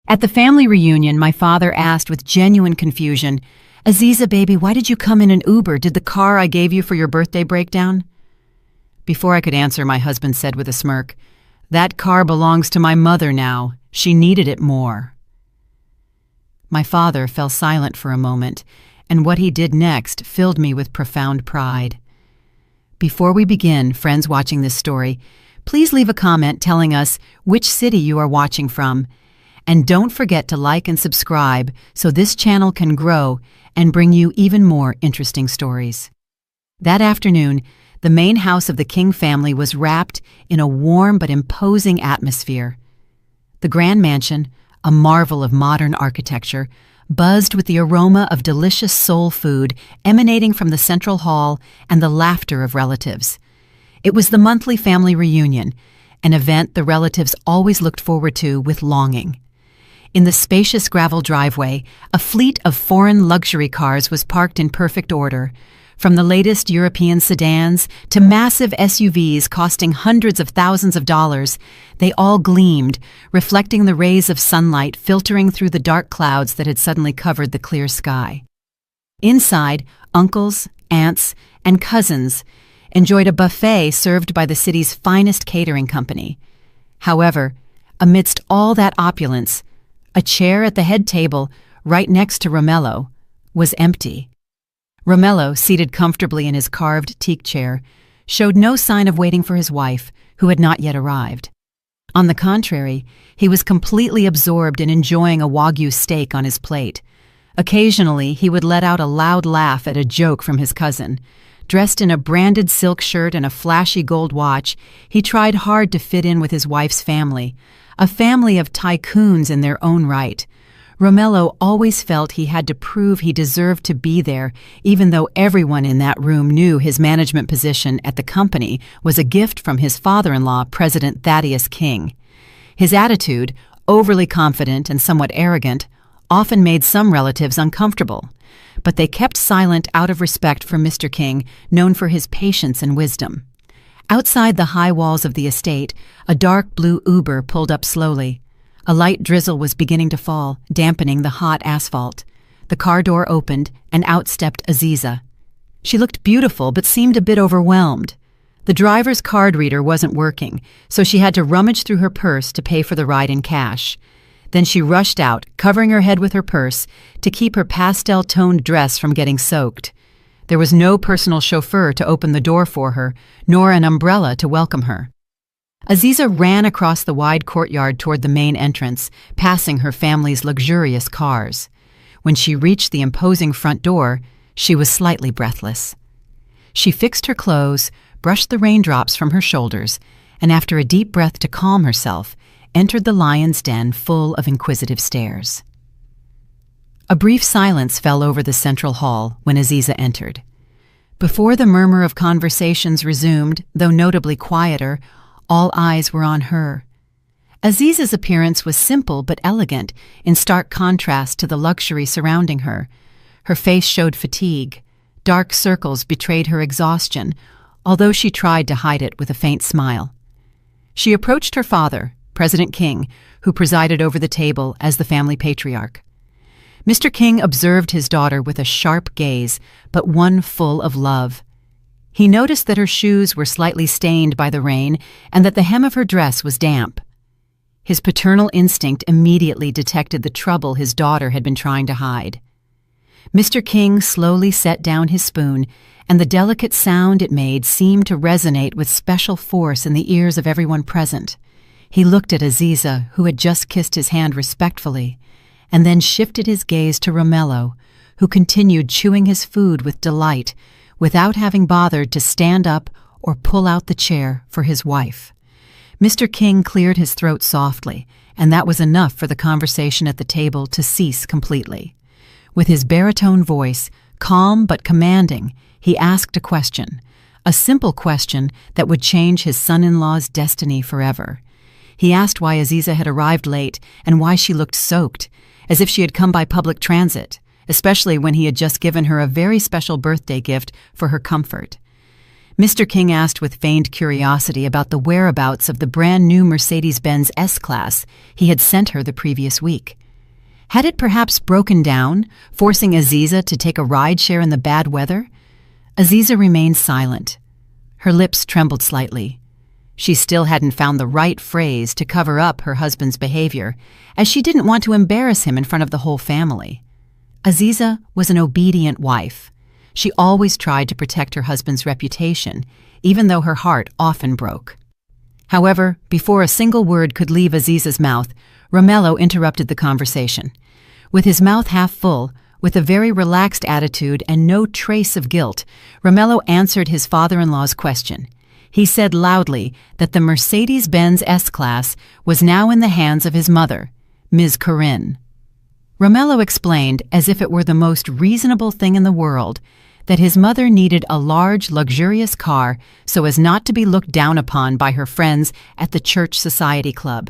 At the family reunion, my father asked with genuine confusion, "Aziza, baby, why did you come in an Uber? Did the car I gave you for your birthday break down?" Before I could answer, my husband said with a smirk, "That car belongs to my mother now. She needed it more." My father fell silent for a moment, and what he did next filled me with profound pride. Before we begin, friends watching this story, please leave a comment telling us which city you are watching from. And don't forget to like and subscribe so this channel can grow and bring you even more interesting stories. That afternoon, the main house of the King family was wrapped in a warm but imposing atmosphere. The grand mansion, a marvel of modern architecture, buzzed with the aroma of delicious soul food emanating from the central hall and the laughter of relatives. It was the monthly family reunion, an event the relatives always looked forward to with longing. In the spacious gravel driveway, a fleet of foreign luxury cars was parked in perfect order. From the latest European sedans to massive SUVs costing hundreds of thousands of dollars, they all gleamed, reflecting the rays of sunlight filtering through the dark clouds that had suddenly covered the clear sky. Inside, uncles, aunts, and cousins enjoyed a buffet served by the city's finest catering company. However, amidst all that opulence, a chair at the head table, right next to Romello, was empty. Romello, seated comfortably in his carved teak chair, showed no sign of waiting for his wife, who had not yet arrived. On the contrary, he was completely absorbed in enjoying a Wagyu steak on his plate. Occasionally, he would let out a loud laugh at a joke from his cousin. Dressed in a branded silk shirt and a flashy gold watch, he tried hard to fit in with his wife's family, a family of tycoons in their own right. Romello always felt he had to prove he deserved to be there, even though everyone in that room knew his management position at the company was a gift from his father-in-law, President Thaddeus King. His attitude, overly confident and somewhat arrogant, often made some relatives uncomfortable. But they kept silent out of respect for Mr. King, known for his patience and wisdom. Outside the high walls of the estate, a dark blue Uber pulled up slowly. A light drizzle was beginning to fall, dampening the hot asphalt. The car door opened, and out stepped Aziza. She looked beautiful, but seemed a bit overwhelmed. The driver's card reader wasn't working, so she had to rummage through her purse to pay for the ride in cash. Then she rushed out, covering her head with her purse to keep her pastel-toned dress from getting soaked. There was no personal chauffeur to open the door for her, nor an umbrella to welcome her. Aziza ran across the wide courtyard toward the main entrance, passing her family's luxurious cars. When she reached the imposing front door, she was slightly breathless. She fixed her clothes, brushed the raindrops from her shoulders, and after a deep breath to calm herself, entered the lion's den full of inquisitive stares. A brief silence fell over the central hall when Aziza entered. Before the murmur of conversations resumed, though notably quieter, all eyes were on her. Aziza's appearance was simple but elegant, in stark contrast to the luxury surrounding her. Her face showed fatigue. Dark circles betrayed her exhaustion, although she tried to hide it with a faint smile. She approached her father, President King, who presided over the table as the family patriarch. Mr. King observed his daughter with a sharp gaze, but one full of love. He noticed that her shoes were slightly stained by the rain and that the hem of her dress was damp. His paternal instinct immediately detected the trouble his daughter had been trying to hide. Mr. King slowly set down his spoon, and the delicate sound it made seemed to resonate with special force in the ears of everyone present. He looked at Aziza, who had just kissed his hand respectfully, and then shifted his gaze to Romello, who continued chewing his food with delight, without having bothered to stand up or pull out the chair for his wife. Mr. King cleared his throat softly, and that was enough for the conversation at the table to cease completely. With his baritone voice, calm but commanding, he asked a question, a simple question that would change his son-in-law's destiny forever. He asked why Aziza had arrived late and why she looked soaked, as if she had come by public transit, especially when he had just given her a very special birthday gift for her comfort. Mr. King asked with feigned curiosity about the whereabouts of the brand-new Mercedes-Benz S-Class he had sent her the previous week. Had it perhaps broken down, forcing Aziza to take a ride-share in the bad weather? Aziza remained silent. Her lips trembled slightly. She still hadn't found the right phrase to cover up her husband's behavior, as she didn't want to embarrass him in front of the whole family. Aziza was an obedient wife. She always tried to protect her husband's reputation, even though her heart often broke. However, before a single word could leave Aziza's mouth, Romello interrupted the conversation. With his mouth half full, with a very relaxed attitude and no trace of guilt, Romello answered his father-in-law's question. He said loudly that the Mercedes-Benz S-Class was now in the hands of his mother, Ms. Corinne. Romello explained, as if it were the most reasonable thing in the world, that his mother needed a large, luxurious car so as not to be looked down upon by her friends at the Church Society Club.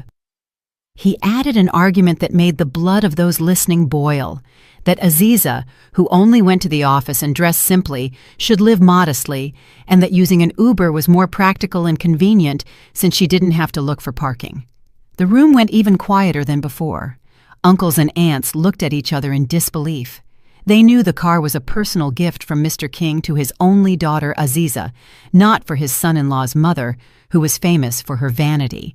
He added an argument that made the blood of those listening boil, that Aziza, who only went to the office and dressed simply, should live modestly, and that using an Uber was more practical and convenient since she didn't have to look for parking. The room went even quieter than before. Uncles and aunts looked at each other in disbelief. They knew the car was a personal gift from Mr. King to his only daughter Aziza, not for his son-in-law's mother, who was famous for her vanity.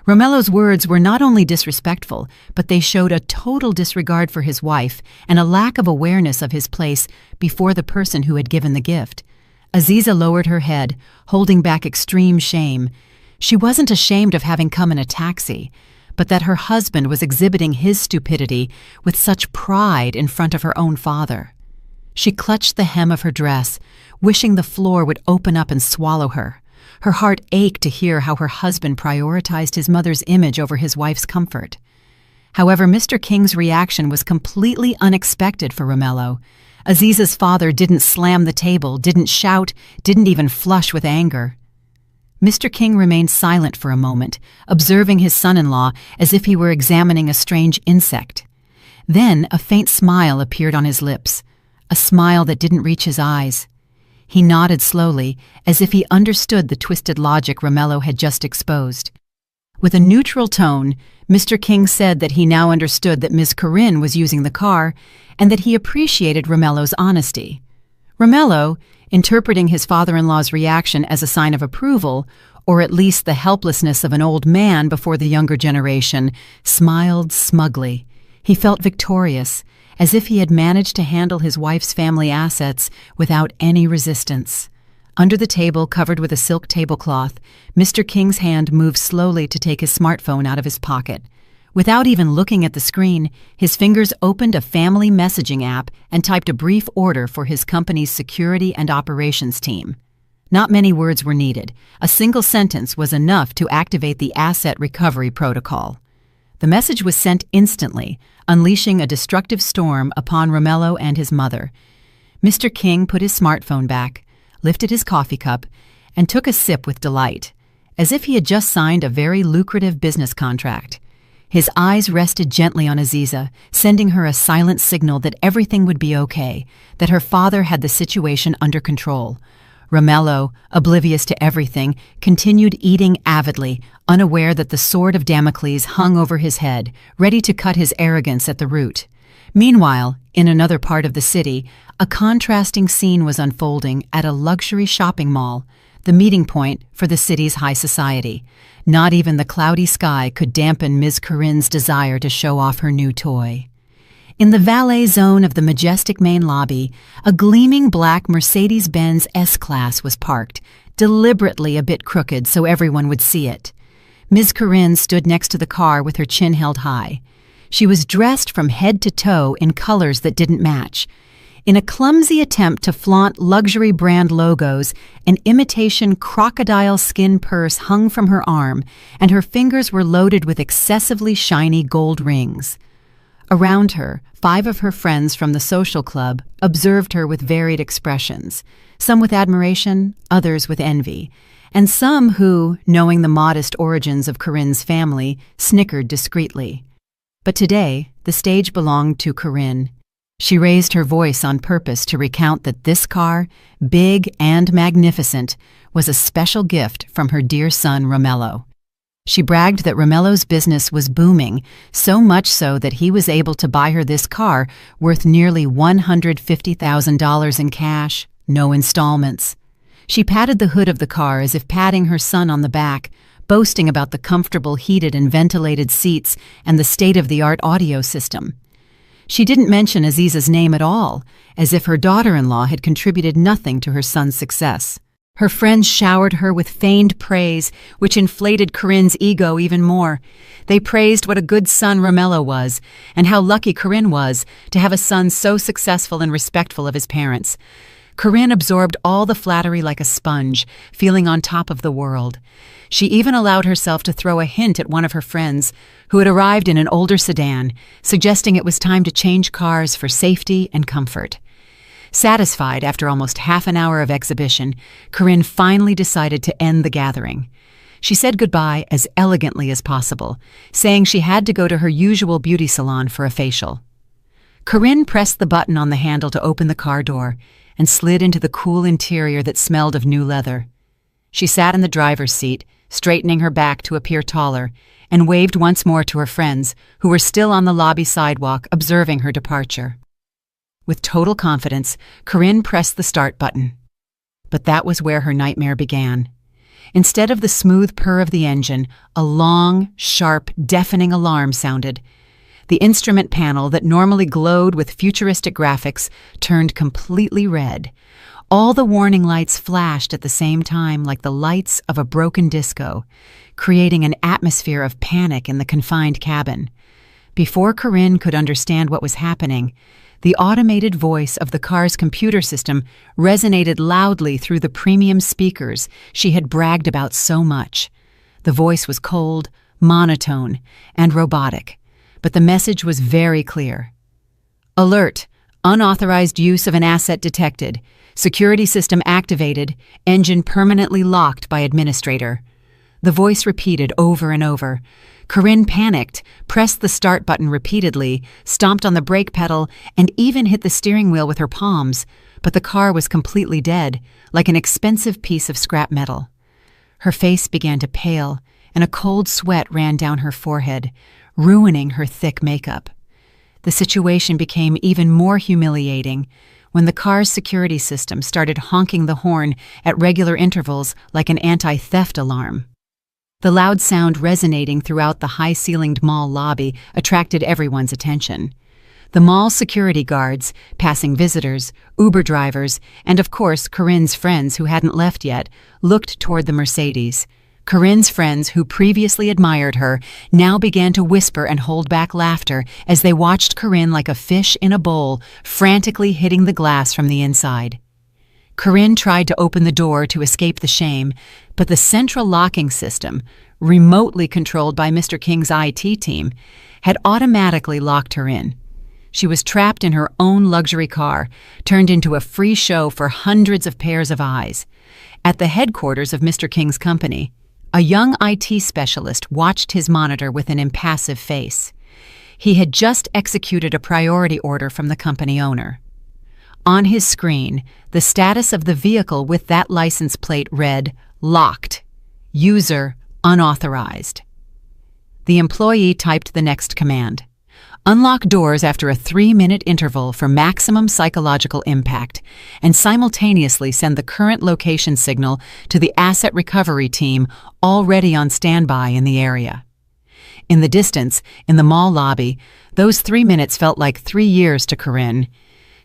Romello's words were not only disrespectful, but they showed a total disregard for his wife and a lack of awareness of his place before the person who had given the gift. Aziza lowered her head, holding back extreme shame. She wasn't ashamed of having come in a taxi, but that her husband was exhibiting his stupidity with such pride in front of her own father. She clutched the hem of her dress, wishing the floor would open up and swallow her. Her heart ached to hear how her husband prioritized his mother's image over his wife's comfort. However, Mr. King's reaction was completely unexpected for Romello. Aziza's father didn't slam the table, didn't shout, didn't even flush with anger. Mr. King remained silent for a moment, observing his son-in-law as if he were examining a strange insect. Then a faint smile appeared on his lips, a smile that didn't reach his eyes. He nodded slowly, as if he understood the twisted logic Romello had just exposed. With a neutral tone, Mr. King said that he now understood that Ms. Corinne was using the car and that he appreciated Romello's honesty. Romello, interpreting his father-in-law's reaction as a sign of approval, or at least the helplessness of an old man before the younger generation, smiled smugly. He felt victorious, as if he had managed to handle his wife's family assets without any resistance. Under the table covered with a silk tablecloth, Mr. King's hand moved slowly to take his smartphone out of his pocket. Without even looking at the screen, his fingers opened a family messaging app and typed a brief order for his company's security and operations team. Not many words were needed. A single sentence was enough to activate the asset recovery protocol. The message was sent instantly, unleashing a destructive storm upon Romello and his mother. Mr. King put his smartphone back, lifted his coffee cup, and took a sip with delight, as if he had just signed a very lucrative business contract. His eyes rested gently on Aziza, sending her a silent signal that everything would be okay, that her father had the situation under control. Romello, oblivious to everything, continued eating avidly, unaware that the sword of Damocles hung over his head, ready to cut his arrogance at the root. Meanwhile, in another part of the city, a contrasting scene was unfolding at a luxury shopping mall, the meeting point for the city's high society. Not even the cloudy sky could dampen Ms. Corinne's desire to show off her new toy. In the valet zone of the majestic main lobby, a gleaming black Mercedes-Benz S-Class was parked, deliberately a bit crooked so everyone would see it. Ms. Corinne stood next to the car with her chin held high. She was dressed from head to toe in colors that didn't match. In a clumsy attempt to flaunt luxury brand logos, an imitation crocodile skin purse hung from her arm, and her fingers were loaded with excessively shiny gold rings. Around her, 5 of her friends from the social club observed her with varied expressions, some with admiration, others with envy, and some who, knowing the modest origins of Corinne's family, snickered discreetly. But today, the stage belonged to Corinne. She raised her voice on purpose to recount that this car, big and magnificent, was a special gift from her dear son Romello. She bragged that Romello's business was booming, so much so that he was able to buy her this car worth nearly $150,000 in cash, no installments. She patted the hood of the car as if patting her son on the back, boasting about the comfortable heated and ventilated seats and the state-of-the-art audio system. She didn't mention Aziza's name at all, as if her daughter-in-law had contributed nothing to her son's success. Her friends showered her with feigned praise, which inflated Corinne's ego even more. They praised what a good son Romello was, and how lucky Corinne was to have a son so successful and respectful of his parents. Corinne absorbed all the flattery like a sponge, feeling on top of the world. She even allowed herself to throw a hint at one of her friends, who had arrived in an older sedan, suggesting it was time to change cars for safety and comfort. Satisfied after almost half an hour of exhibition, Corinne finally decided to end the gathering. She said goodbye as elegantly as possible, saying she had to go to her usual beauty salon for a facial. Corinne pressed the button on the handle to open the car door and slid into the cool interior that smelled of new leather. She sat in the driver's seat, straightening her back to appear taller, and waved once more to her friends, who were still on the lobby sidewalk observing her departure. With total confidence, Corinne pressed the start button. But that was where her nightmare began. Instead of the smooth purr of the engine, a long, sharp, deafening alarm sounded. The instrument panel that normally glowed with futuristic graphics turned completely red. All the warning lights flashed at the same time like the lights of a broken disco, creating an atmosphere of panic in the confined cabin. Before Corinne could understand what was happening, the automated voice of the car's computer system resonated loudly through the premium speakers she had bragged about so much. The voice was cold, monotone, and robotic, but the message was very clear. Alert! Unauthorized use of an asset detected. Security system activated. Engine permanently locked by administrator. The voice repeated over and over. Corinne panicked, pressed the start button repeatedly, stomped on the brake pedal, and even hit the steering wheel with her palms, but the car was completely dead, like an expensive piece of scrap metal. Her face began to pale, and a cold sweat ran down her forehead, ruining her thick makeup. The situation became even more humiliating when the car's security system started honking the horn at regular intervals like an anti-theft alarm. The loud sound resonating throughout the high-ceilinged mall lobby attracted everyone's attention. The mall security guards, passing visitors, Uber drivers, and of course Corinne's friends who hadn't left yet, looked toward the Mercedes. Corinne's friends who previously admired her now began to whisper and hold back laughter as they watched Corinne like a fish in a bowl, frantically hitting the glass from the inside. Corinne tried to open the door to escape the shame, but the central locking system, remotely controlled by Mr. King's IT team, had automatically locked her in. She was trapped in her own luxury car, turned into a free show for hundreds of pairs of eyes. At the headquarters of Mr. King's company, a young IT specialist watched his monitor with an impassive face. He had just executed a priority order from the company owner. On his screen, the status of the vehicle with that license plate read, "Locked. User unauthorized." The employee typed the next command. Unlock doors after a 3-minute interval for maximum psychological impact, and simultaneously send the current location signal to the asset recovery team already on standby in the area. In the distance, in the mall lobby, those 3 minutes felt like 3 years to Corinne.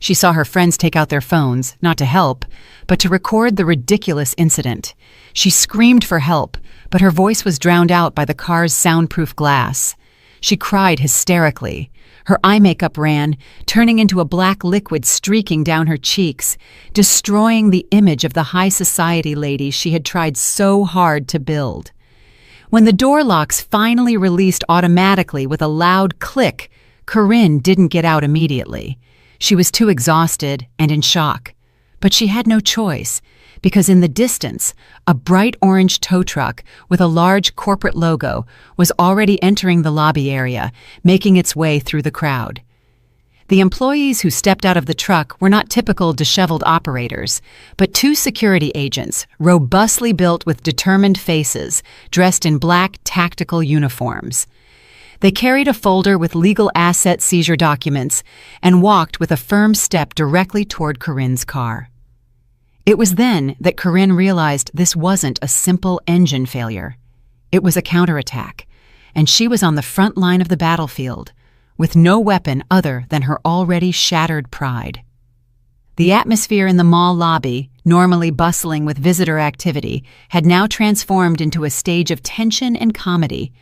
She saw her friends take out their phones, not to help, but to record the ridiculous incident. She screamed for help, but her voice was drowned out by the car's soundproof glass. She cried hysterically. Her eye makeup ran, turning into a black liquid streaking down her cheeks, destroying the image of the high society lady she had tried so hard to build. When the door locks finally released automatically with a loud click, Corinne didn't get out immediately. She was too exhausted and in shock. But she had no choice, because in the distance, a bright orange tow truck with a large corporate logo was already entering the lobby area, making its way through the crowd. The employees who stepped out of the truck were not typical disheveled operators, but two security agents, robustly built with determined faces, dressed in black tactical uniforms. They carried a folder with legal asset seizure documents and walked with a firm step directly toward Corinne's car. It was then that Corinne realized this wasn't a simple engine failure. It was a counterattack, and she was on the front line of the battlefield, with no weapon other than her already shattered pride. The atmosphere in the mall lobby, normally bustling with visitor activity, had now transformed into a stage of tension and comedy.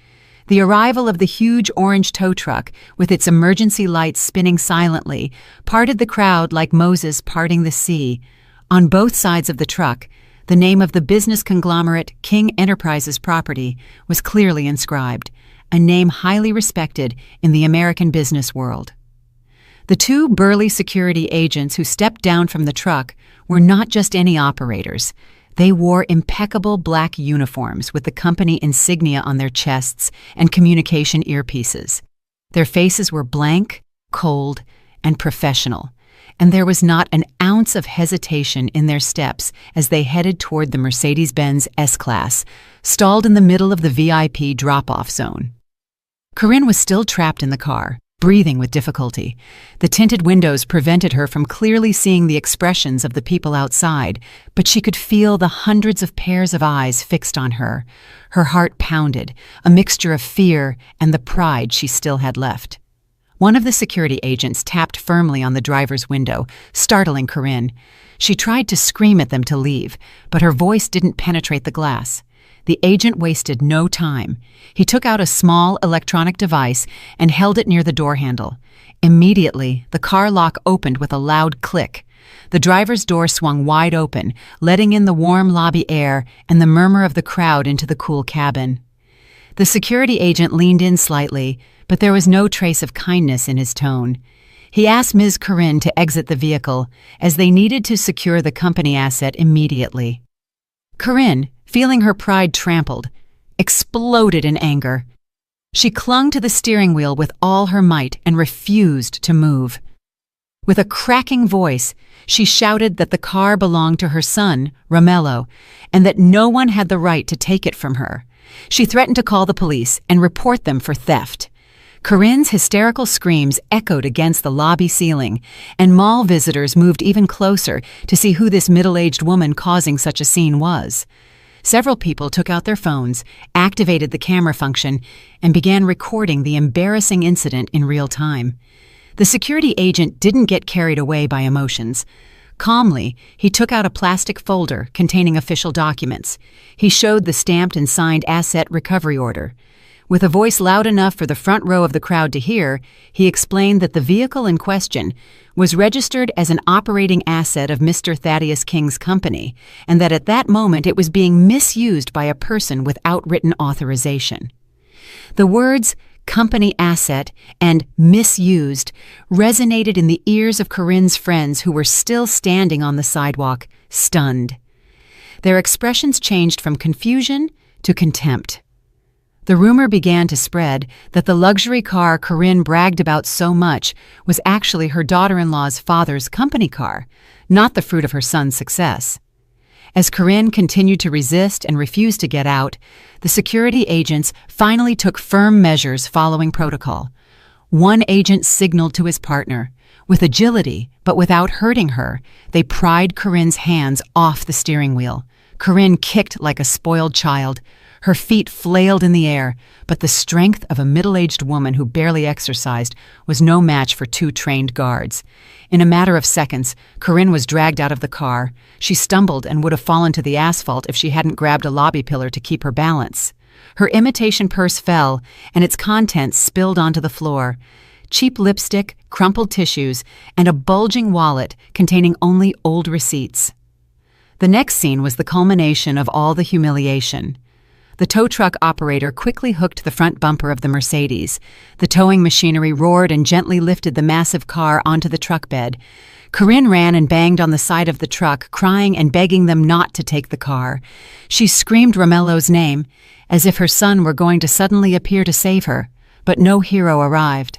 The arrival of the huge orange tow truck, with its emergency lights spinning silently, parted the crowd like Moses parting the sea. On both sides of the truck, the name of the business conglomerate King Enterprises Property was clearly inscribed, a name highly respected in the American business world. The two burly security agents who stepped down from the truck were not just any operators. They wore impeccable black uniforms with the company insignia on their chests and communication earpieces. Their faces were blank, cold, and professional, and there was not an ounce of hesitation in their steps as they headed toward the Mercedes-Benz S-Class, stalled in the middle of the VIP drop-off zone. Corinne was still trapped in the car, breathing with difficulty. The tinted windows prevented her from clearly seeing the expressions of the people outside, but she could feel the hundreds of pairs of eyes fixed on her. Her heart pounded, a mixture of fear and the pride she still had left. One of the security agents tapped firmly on the driver's window, startling Corinne. She tried to scream at them to leave, but her voice didn't penetrate the glass. The agent wasted no time. He took out a small electronic device and held it near the door handle. Immediately, the car lock opened with a loud click. The driver's door swung wide open, letting in the warm lobby air and the murmur of the crowd into the cool cabin. The security agent leaned in slightly, but there was no trace of kindness in his tone. He asked Ms. Corinne to exit the vehicle, as they needed to secure the company asset immediately. Corinne, feeling her pride trampled, exploded in anger. She clung to the steering wheel with all her might and refused to move. With a cracking voice, she shouted that the car belonged to her son, Romello, and that no one had the right to take it from her. She threatened to call the police and report them for theft. Corinne's hysterical screams echoed against the lobby ceiling, and mall visitors moved even closer to see who this middle-aged woman causing such a scene was. Several people took out their phones, activated the camera function, and began recording the embarrassing incident in real time. The security agent didn't get carried away by emotions. Calmly, he took out a plastic folder containing official documents. He showed the stamped and signed asset recovery order. With a voice loud enough for the front row of the crowd to hear, he explained that the vehicle in question was registered as an operating asset of Mr. Thaddeus King's company, and that at that moment it was being misused by a person without written authorization. The words company asset and misused resonated in the ears of Corinne's friends who were still standing on the sidewalk, stunned. Their expressions changed from confusion to contempt. The rumor began to spread that the luxury car Corinne bragged about so much was actually her daughter-in-law's father's company car, not the fruit of her son's success. As Corinne continued to resist and refuse to get out, the security agents finally took firm measures following protocol. One agent signaled to his partner. With agility, but without hurting her, they pried Corinne's hands off the steering wheel. Corinne kicked like a spoiled child. Her feet flailed in the air, but the strength of a middle-aged woman who barely exercised was no match for two trained guards. In a matter of seconds, Corinne was dragged out of the car. She stumbled and would have fallen to the asphalt if she hadn't grabbed a lobby pillar to keep her balance. Her imitation purse fell, and its contents spilled onto the floor. Cheap lipstick, crumpled tissues, and a bulging wallet containing only old receipts. The next scene was the culmination of all the humiliation. The tow truck operator quickly hooked the front bumper of the Mercedes. The towing machinery roared and gently lifted the massive car onto the truck bed. Corinne ran and banged on the side of the truck, crying and begging them not to take the car. She screamed Romello's name, as if her son were going to suddenly appear to save her, but no hero arrived.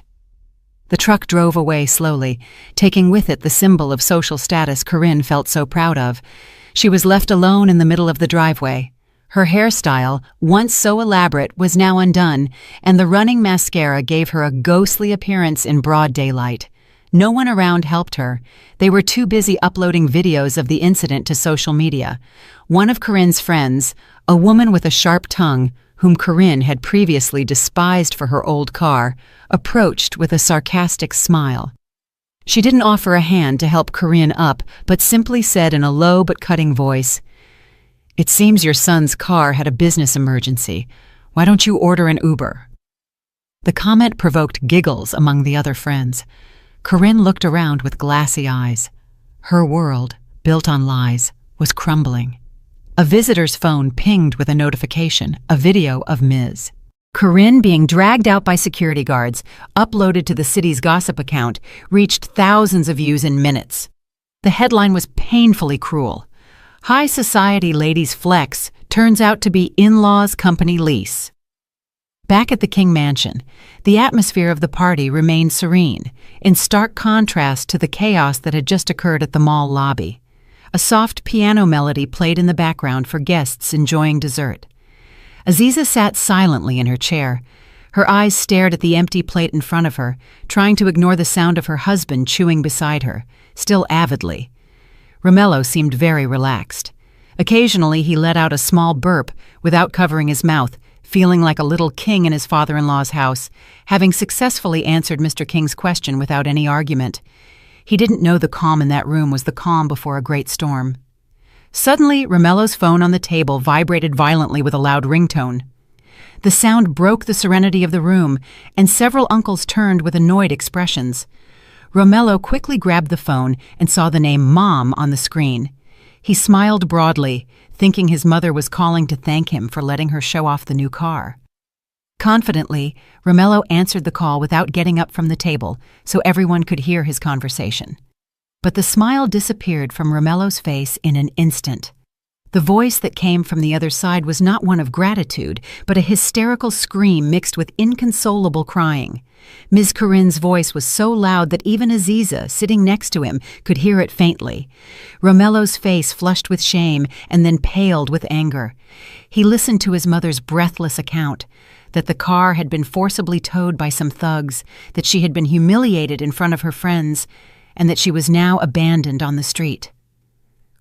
The truck drove away slowly, taking with it the symbol of social status Corinne felt so proud of. She was left alone in the middle of the driveway. Her hairstyle, once so elaborate, was now undone, and the running mascara gave her a ghostly appearance in broad daylight. No one around helped her. They were too busy uploading videos of the incident to social media. One of Corinne's friends, a woman with a sharp tongue, whom Corinne had previously despised for her old car, approached with a sarcastic smile. She didn't offer a hand to help Corinne up, but simply said in a low but cutting voice, "It seems your son's car had a business emergency. Why don't you order an Uber?" The comment provoked giggles among the other friends. Corinne looked around with glassy eyes. Her world, built on lies, was crumbling. A visitor's phone pinged with a notification, a video of Ms. Corinne being dragged out by security guards, uploaded to the city's gossip account, reached thousands of views in minutes. The headline was painfully cruel. High society ladies flex turns out to be in-laws company lease. Back at the King Mansion, the atmosphere of the party remained serene, in stark contrast to the chaos that had just occurred at the mall lobby. A soft piano melody played in the background for guests enjoying dessert. Aziza sat silently in her chair. Her eyes stared at the empty plate in front of her, trying to ignore the sound of her husband chewing beside her, still avidly. Romello seemed very relaxed. Occasionally he let out a small burp without covering his mouth, feeling like a little king in his father-in-law's house, having successfully answered Mr. King's question without any argument. He didn't know the calm in that room was the calm before a great storm. Suddenly, Romello's phone on the table vibrated violently with a loud ringtone. The sound broke the serenity of the room, and several uncles turned with annoyed expressions. Romello quickly grabbed the phone and saw the name Mom on the screen. He smiled broadly, thinking his mother was calling to thank him for letting her show off the new car. Confidently, Romello answered the call without getting up from the table, so everyone could hear his conversation. But the smile disappeared from Romello's face in an instant. The voice that came from the other side was not one of gratitude, but a hysterical scream mixed with inconsolable crying. Ms. Corinne's voice was so loud that even Aziza, sitting next to him, could hear it faintly. Romello's face flushed with shame and then paled with anger. He listened to his mother's breathless account, that the car had been forcibly towed by some thugs, that she had been humiliated in front of her friends, and that she was now abandoned on the street.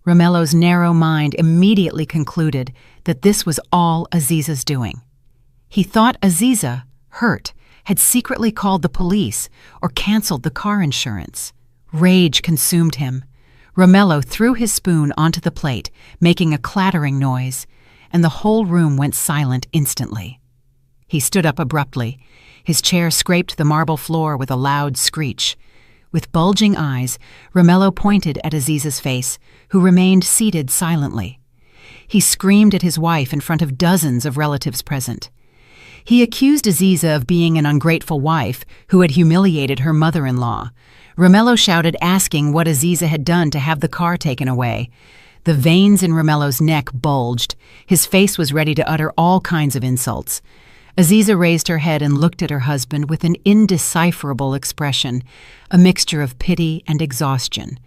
Romello's narrow mind immediately concluded that this was all Aziza's doing. He thought Aziza, hurt, had secretly called the police or canceled the car insurance. Rage consumed him. Romello threw his spoon onto the plate, making a clattering noise, and the whole room went silent instantly. He stood up abruptly. His chair scraped the marble floor with a loud screech. With bulging eyes, Romello pointed at Aziza's face, who remained seated silently. He screamed at his wife in front of dozens of relatives present. He accused Aziza of being an ungrateful wife who had humiliated her mother-in-law. Romello shouted, asking what Aziza had done to have the car taken away. The veins in Romello's neck bulged. His face was ready to utter all kinds of insults. Aziza raised her head and looked at her husband with an indecipherable expression, a mixture of pity and exhaustion.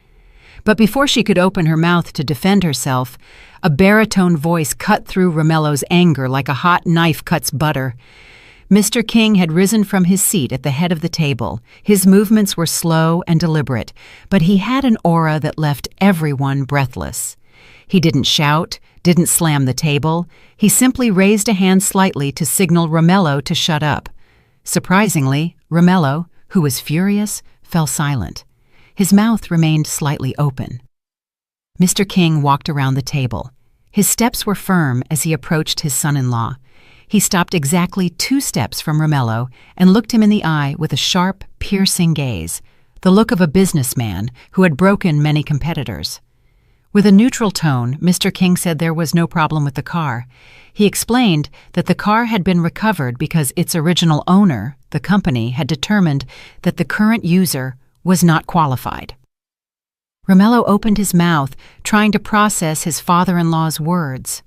But before she could open her mouth to defend herself, a baritone voice cut through Romello's anger like a hot knife cuts butter. Mr. King had risen from his seat at the head of the table. His movements were slow and deliberate, but he had an aura that left everyone breathless. He didn't shout, didn't slam the table. He simply raised a hand slightly to signal Romello to shut up. Surprisingly, Romello, who was furious, fell silent. His mouth remained slightly open. Mr. King walked around the table. His steps were firm as he approached his son-in-law. He stopped exactly 2 steps from Romello and looked him in the eye with a sharp, piercing gaze, the look of a businessman who had broken many competitors. With a neutral tone, Mr. King said there was no problem with the car. He explained that the car had been recovered because its original owner, the company, had determined that the current user was not qualified. Romello opened his mouth, trying to process his father-in-law's words.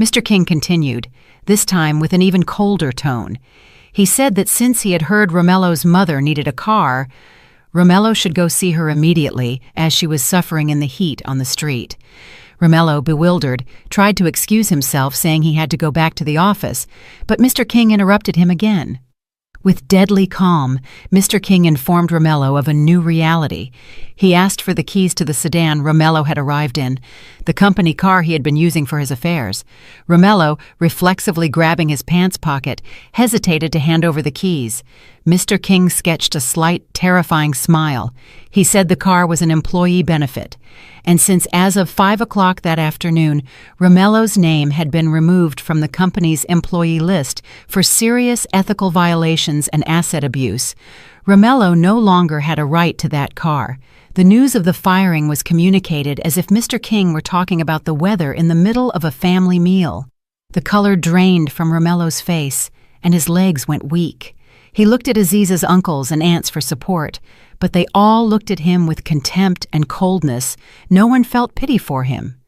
Mr. King continued, this time with an even colder tone. He said that since he had heard Romello's mother needed a car, Romello should go see her immediately as she was suffering in the heat on the street. Romello, bewildered, tried to excuse himself, saying he had to go back to the office, but Mr. King interrupted him again. With deadly calm, Mr. King informed Romello of a new reality. He asked for the keys to the sedan Romello had arrived in, the company car he had been using for his affairs. Romello, reflexively grabbing his pants pocket, hesitated to hand over the keys. Mr. King sketched a slight, terrifying smile. He said the car was an employee benefit, and since as of 5 o'clock that afternoon, Romello's name had been removed from the company's employee list for serious ethical violations and asset abuse, Romello no longer had a right to that car. The news of the firing was communicated as if Mr. King were talking about the weather in the middle of a family meal. The color drained from Romello's face, and his legs went weak. He looked at Aziza's uncles and aunts for support, but they all looked at him with contempt and coldness. No one felt pity for him.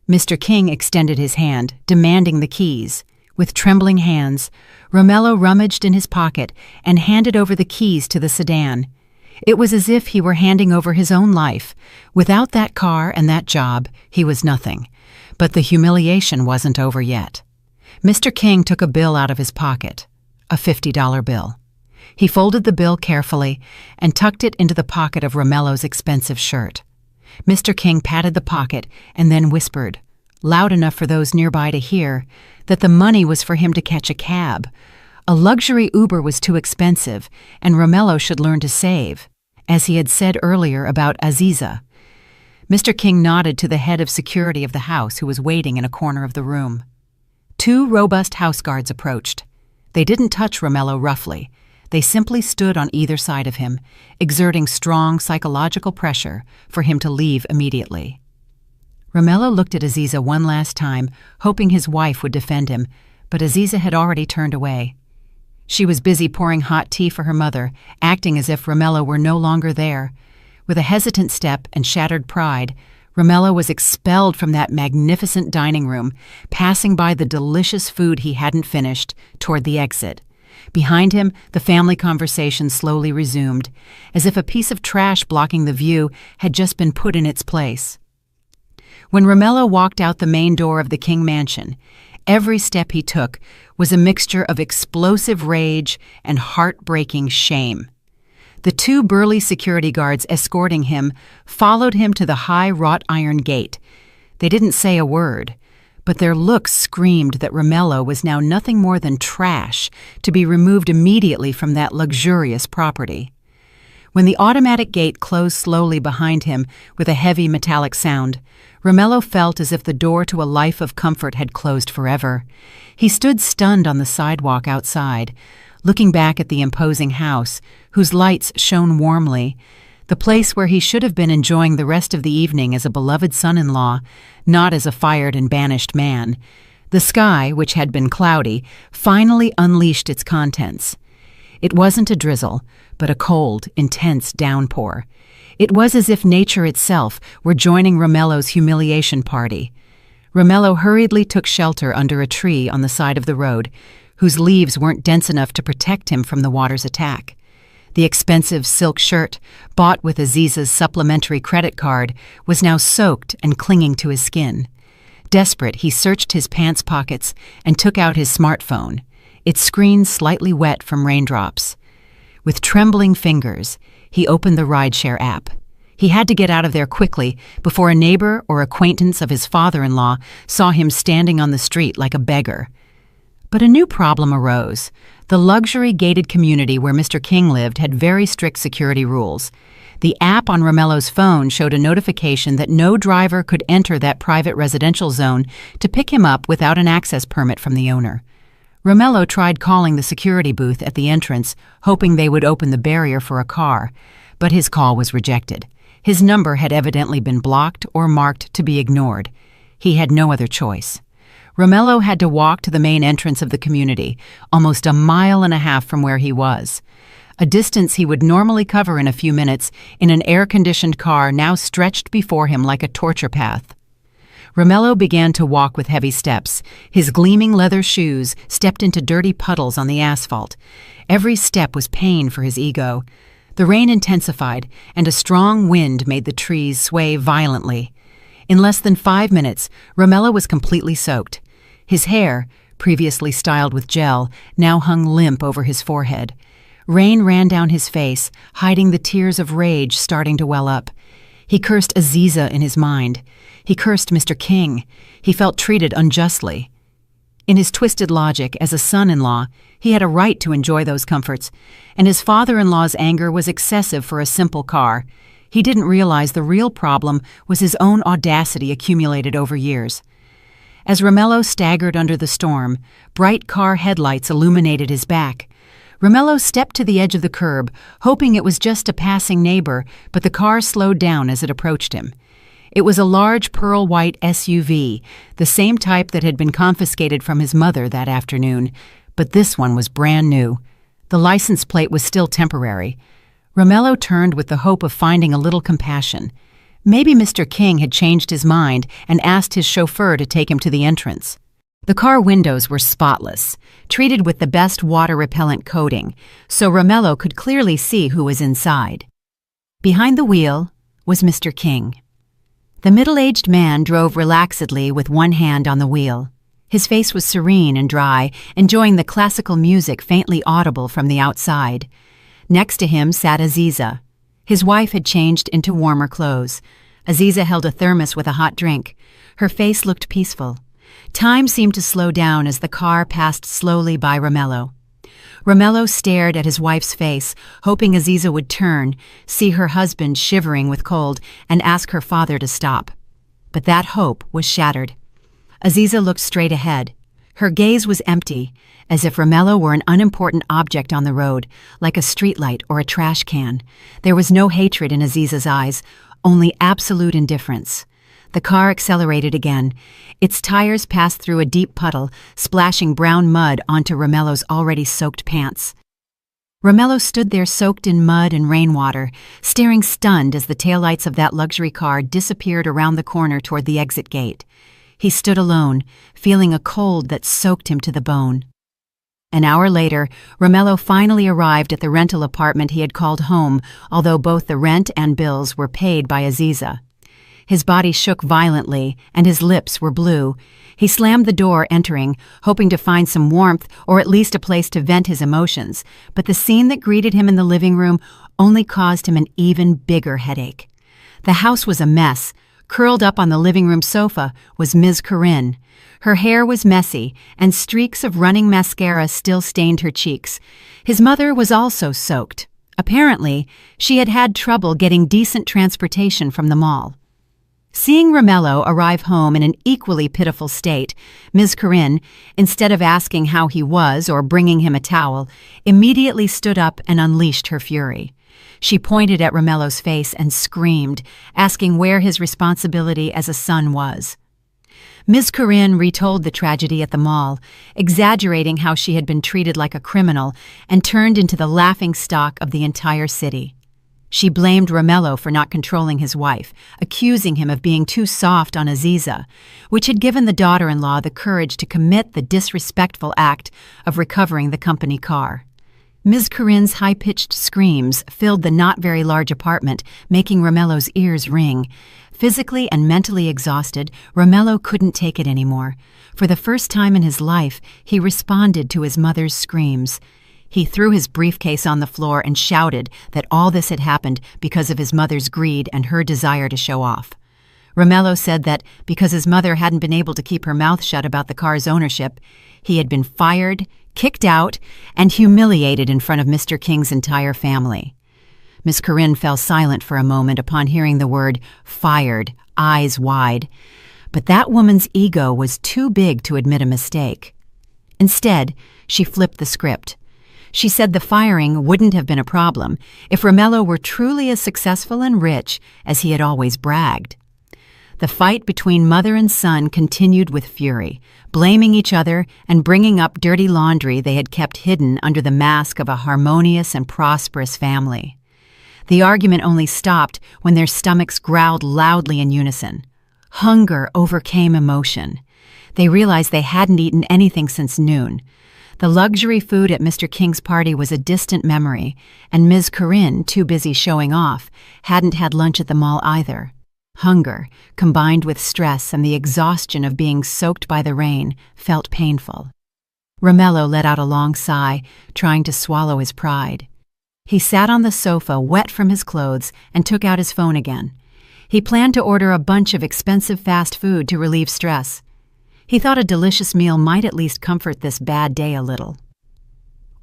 Mr. King extended his hand, demanding the keys. With trembling hands, Romello rummaged in his pocket and handed over the keys to the sedan. It was as if he were handing over his own life. Without that car and that job, he was nothing. But the humiliation wasn't over yet. Mr. King took a bill out of his pocket, a $50 bill. He folded the bill carefully and tucked it into the pocket of Romello's expensive shirt. Mr. King patted the pocket and then whispered, loud enough for those nearby to hear, that the money was for him to catch a cab. A luxury Uber was too expensive, and Romello should learn to save, as he had said earlier about Aziza. Mr. King nodded to the head of security of the house, who was waiting in a corner of the room. 2 robust house guards approached. They didn't touch Romello roughly. They simply stood on either side of him, exerting strong psychological pressure for him to leave immediately. Romello looked at Aziza one last time, hoping his wife would defend him, but Aziza had already turned away. She was busy pouring hot tea for her mother, acting as if Romello were no longer there. With a hesitant step and shattered pride, Romello was expelled from that magnificent dining room, passing by the delicious food he hadn't finished, toward the exit. Behind him, the family conversation slowly resumed, as if a piece of trash blocking the view had just been put in its place. When Romello walked out the main door of the King mansion, every step he took was a mixture of explosive rage and heartbreaking shame. The 2 burly security guards escorting him followed him to the high wrought iron gate. They didn't say a word, but their looks screamed that Romello was now nothing more than trash, to be removed immediately from that luxurious property. When the automatic gate closed slowly behind him with a heavy metallic sound, Romello felt as if the door to a life of comfort had closed forever. He stood stunned on the sidewalk outside, looking back at the imposing house, whose lights shone warmly, the place where he should have been enjoying the rest of the evening as a beloved son-in-law, not as a fired and banished man. The sky, which had been cloudy, finally unleashed its contents. It wasn't a drizzle, but a cold, intense downpour. It was as if nature itself were joining Romello's humiliation party. Romello hurriedly took shelter under a tree on the side of the road, whose leaves weren't dense enough to protect him from the water's attack. The expensive silk shirt, bought with Aziza's supplementary credit card, was now soaked and clinging to his skin. Desperate, he searched his pants pockets and took out his smartphone, its screen slightly wet from raindrops. With trembling fingers, he opened the rideshare app. He had to get out of there quickly before a neighbor or acquaintance of his father-in-law saw him standing on the street like a beggar. But a new problem arose. The luxury gated community where Mr. King lived had very strict security rules. The app on Romello's phone showed a notification that no driver could enter that private residential zone to pick him up without an access permit from the owner. Romello tried calling the security booth at the entrance, hoping they would open the barrier for a car, but his call was rejected. His number had evidently been blocked or marked to be ignored. He had no other choice. Romello had to walk to the main entrance of the community, almost a mile and a half from where he was. A distance he would normally cover in a few minutes in an air-conditioned car now stretched before him like a torture path. Romello began to walk with heavy steps. His gleaming leather shoes stepped into dirty puddles on the asphalt. Every step was pain for his ego. The rain intensified, and a strong wind made the trees sway violently. In less than 5 minutes, Romello was completely soaked. His hair, previously styled with gel, now hung limp over his forehead. Rain ran down his face, hiding the tears of rage starting to well up. He cursed Aziza in his mind. He cursed Mr. King. He felt treated unjustly. In his twisted logic, as a son-in-law, he had a right to enjoy those comforts, and his father-in-law's anger was excessive for a simple car. He didn't realize the real problem was his own audacity accumulated over years. As Romello staggered under the storm, bright car headlights illuminated his back. Romello stepped to the edge of the curb, hoping it was just a passing neighbor, but the car slowed down as it approached him. It was a large pearl-white SUV, the same type that had been confiscated from his mother that afternoon, but this one was brand new. The license plate was still temporary. Romello turned with the hope of finding a little compassion. Maybe Mr. King had changed his mind and asked his chauffeur to take him to the entrance. The car windows were spotless, treated with the best water-repellent coating, so Romello could clearly see who was inside. Behind the wheel was Mr. King. The middle-aged man drove relaxedly with one hand on the wheel. His face was serene and dry, enjoying the classical music faintly audible from the outside. Next to him sat Aziza. His wife had changed into warmer clothes. Aziza held a thermos with a hot drink. Her face looked peaceful. Time seemed to slow down as the car passed slowly by Romello. Romello stared at his wife's face, hoping Aziza would turn, see her husband shivering with cold, and ask her father to stop. But that hope was shattered. Aziza looked straight ahead. Her gaze was empty, as if Romello were an unimportant object on the road, like a streetlight or a trash can. There was no hatred in Aziza's eyes, only absolute indifference. The car accelerated again. Its tires passed through a deep puddle, splashing brown mud onto Romello's already soaked pants. Romello stood there soaked in mud and rainwater, staring stunned as the taillights of that luxury car disappeared around the corner toward the exit gate. He stood alone, feeling a cold that soaked him to the bone. An hour later, Romello finally arrived at the rental apartment he had called home, although both the rent and bills were paid by Aziza. His body shook violently, and his lips were blue. He slammed the door, entering, hoping to find some warmth or at least a place to vent his emotions, but the scene that greeted him in the living room only caused him an even bigger headache. The house was a mess. Curled up on the living room sofa was Ms. Corinne. Her hair was messy, and streaks of running mascara still stained her cheeks. His mother was also soaked. Apparently, she had had trouble getting decent transportation from the mall. Seeing Romello arrive home in an equally pitiful state, Ms. Corinne, instead of asking how he was or bringing him a towel, immediately stood up and unleashed her fury. She pointed at Romello's face and screamed, asking where his responsibility as a son was. Ms. Corinne retold the tragedy at the mall, exaggerating how she had been treated like a criminal and turned into the laughingstock of the entire city. She blamed Romello for not controlling his wife, accusing him of being too soft on Aziza, which had given the daughter-in-law the courage to commit the disrespectful act of recovering the company car. Ms. Corinne's high-pitched screams filled the not-very-large apartment, making Romello's ears ring. Physically and mentally exhausted, Romello couldn't take it anymore. For the first time in his life, he responded to his mother's screams. He threw his briefcase on the floor and shouted that all this had happened because of his mother's greed and her desire to show off. Romello said that because his mother hadn't been able to keep her mouth shut about the car's ownership, he had been fired, kicked out, and humiliated in front of Mr. King's entire family. Miss Corinne fell silent for a moment upon hearing the word fired, eyes wide. But that woman's ego was too big to admit a mistake. Instead, she flipped the script. She said the firing wouldn't have been a problem if Romello were truly as successful and rich as he had always bragged. The fight between mother and son continued with fury, blaming each other and bringing up dirty laundry they had kept hidden under the mask of a harmonious and prosperous family. The argument only stopped when their stomachs growled loudly in unison. Hunger overcame emotion. They realized they hadn't eaten anything since noon. The luxury food at Mr. King's party was a distant memory, and Ms. Corinne, too busy showing off, hadn't had lunch at the mall either. Hunger, combined with stress and the exhaustion of being soaked by the rain, felt painful. Romello let out a long sigh, trying to swallow his pride. He sat on the sofa, wet from his clothes, and took out his phone again. He planned to order a bunch of expensive fast food to relieve stress. He thought a delicious meal might at least comfort this bad day a little.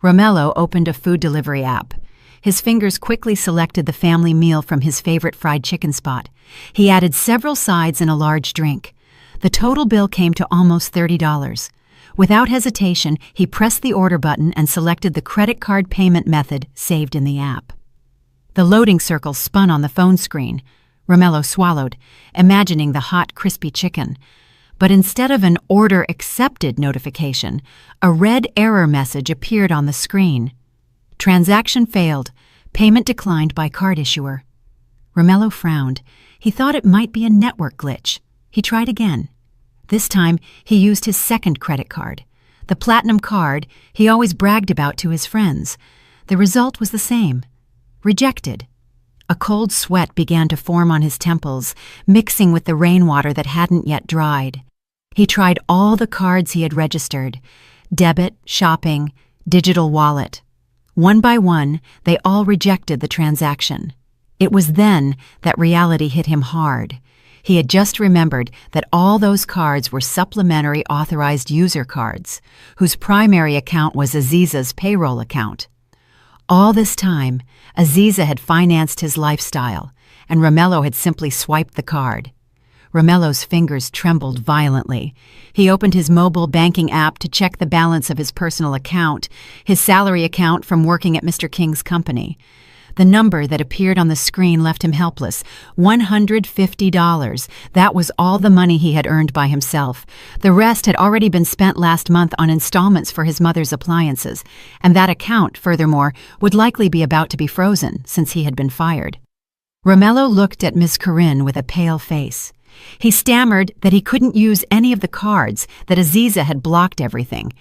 Romello opened a food delivery app. His fingers quickly selected the family meal from his favorite fried chicken spot. He added several sides and a large drink. The total bill came to almost $30. Without hesitation, he pressed the order button and selected the credit card payment method saved in the app. The loading circle spun on the phone screen. Romello swallowed, imagining the hot, crispy chicken. But instead of an order accepted notification, a red error message appeared on the screen. Transaction failed. Payment declined by card issuer. Romello frowned. He thought it might be a network glitch. He tried again. This time, he used his second credit card, the platinum card he always bragged about to his friends. The result was the same. Rejected. A cold sweat began to form on his temples, mixing with the rainwater that hadn't yet dried. He tried all the cards he had registered: debit, shopping, digital wallet. One by one, they all rejected the transaction. It was then that reality hit him hard. He had just remembered that all those cards were supplementary authorized user cards, whose primary account was Aziza's payroll account. All this time, Aziza had financed his lifestyle, and Romello had simply swiped the card. Romello's fingers trembled violently. He opened his mobile banking app to check the balance of his personal account, his salary account from working at Mr. King's company. The number that appeared on the screen left him helpless. $150. That was all the money he had earned by himself. The rest had already been spent last month on installments for his mother's appliances, and that account, furthermore, would likely be about to be frozen since he had been fired. Romello looked at Miss Corinne with a pale face. He stammered that he couldn't use any of the cards, that Aziza had blocked everything.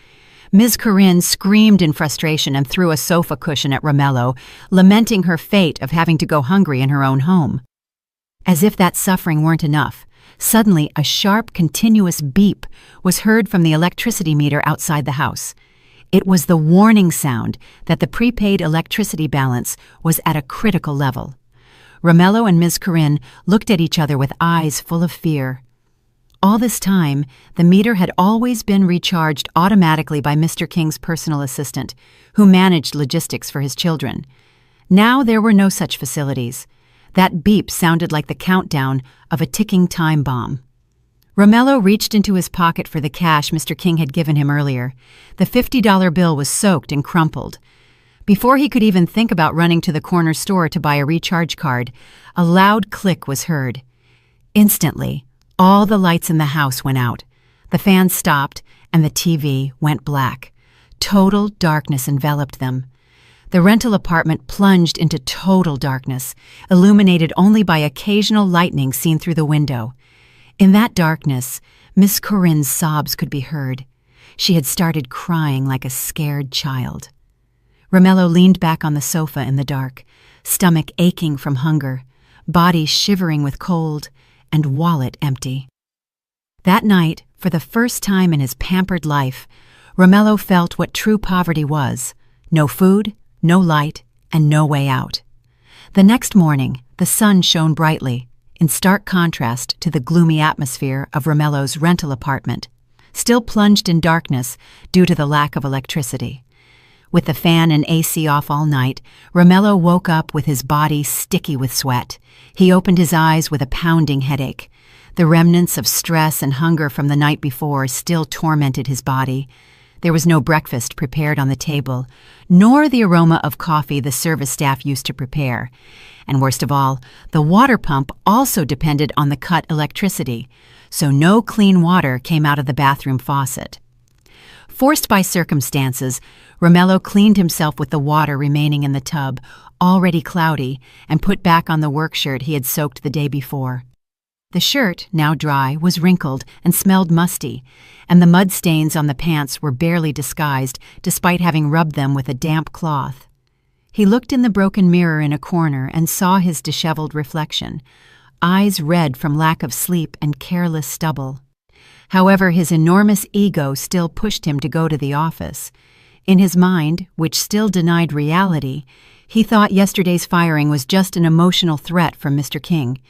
Ms. Corinne screamed in frustration and threw a sofa cushion at Romello, lamenting her fate of having to go hungry in her own home. As if that suffering weren't enough, suddenly a sharp, continuous beep was heard from the electricity meter outside the house. It was the warning sound that the prepaid electricity balance was at a critical level. Romello and Ms. Corinne looked at each other with eyes full of fear. All this time, the meter had always been recharged automatically by Mr. King's personal assistant, who managed logistics for his children. Now there were no such facilities. That beep sounded like the countdown of a ticking time bomb. Romello reached into his pocket for the cash Mr. King had given him earlier. The $50 bill was soaked and crumpled. Before he could even think about running to the corner store to buy a recharge card, a loud click was heard. Instantly, all the lights in the house went out. The fan stopped, and the TV went black. Total darkness enveloped them. The rental apartment plunged into total darkness, illuminated only by occasional lightning seen through the window. In that darkness, Miss Corinne's sobs could be heard. She had started crying like a scared child. Romello leaned back on the sofa in the dark, stomach aching from hunger, body shivering with cold, and wallet empty. That night, for the first time in his pampered life, Romello felt what true poverty was: no food, no light, and no way out. The next morning, the sun shone brightly, in stark contrast to the gloomy atmosphere of Romello's rental apartment, still plunged in darkness due to the lack of electricity. With the fan and AC off all night, Romello woke up with his body sticky with sweat. He opened his eyes with a pounding headache. The remnants of stress and hunger from the night before still tormented his body. There was no breakfast prepared on the table, nor the aroma of coffee the service staff used to prepare. And worst of all, the water pump also depended on the cut electricity, so no clean water came out of the bathroom faucet. Forced by circumstances, Romello cleaned himself with the water remaining in the tub, already cloudy, and put back on the work shirt he had soaked the day before. The shirt, now dry, was wrinkled and smelled musty, and the mud stains on the pants were barely disguised despite having rubbed them with a damp cloth. He looked in the broken mirror in a corner and saw his disheveled reflection, eyes red from lack of sleep and careless stubble. However, his enormous ego still pushed him to go to the office. In his mind, which still denied reality, he thought yesterday's firing was just an emotional threat from Mr. King.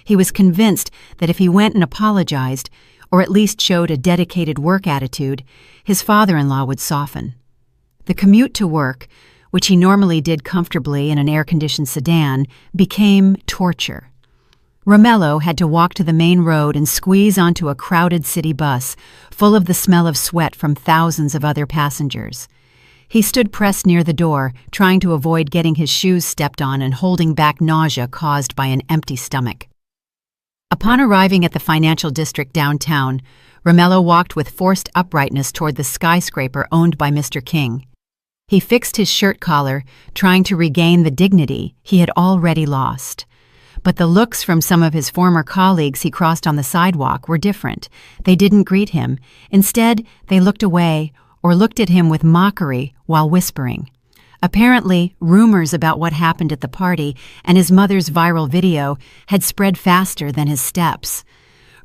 He was convinced that if he went and apologized, or at least showed a dedicated work attitude, his father-in-law would soften. The commute to work, which he normally did comfortably in an air-conditioned sedan, became torture. Romello had to walk to the main road and squeeze onto a crowded city bus, full of the smell of sweat from thousands of other passengers. He stood pressed near the door, trying to avoid getting his shoes stepped on and holding back nausea caused by an empty stomach. Upon arriving at the financial district downtown, Romello walked with forced uprightness toward the skyscraper owned by Mr. King. He fixed his shirt collar, trying to regain the dignity he had already lost. But the looks from some of his former colleagues he crossed on the sidewalk were different. They didn't greet him. Instead, they looked away or looked at him with mockery while whispering. Apparently, rumors about what happened at the party and his mother's viral video had spread faster than his steps.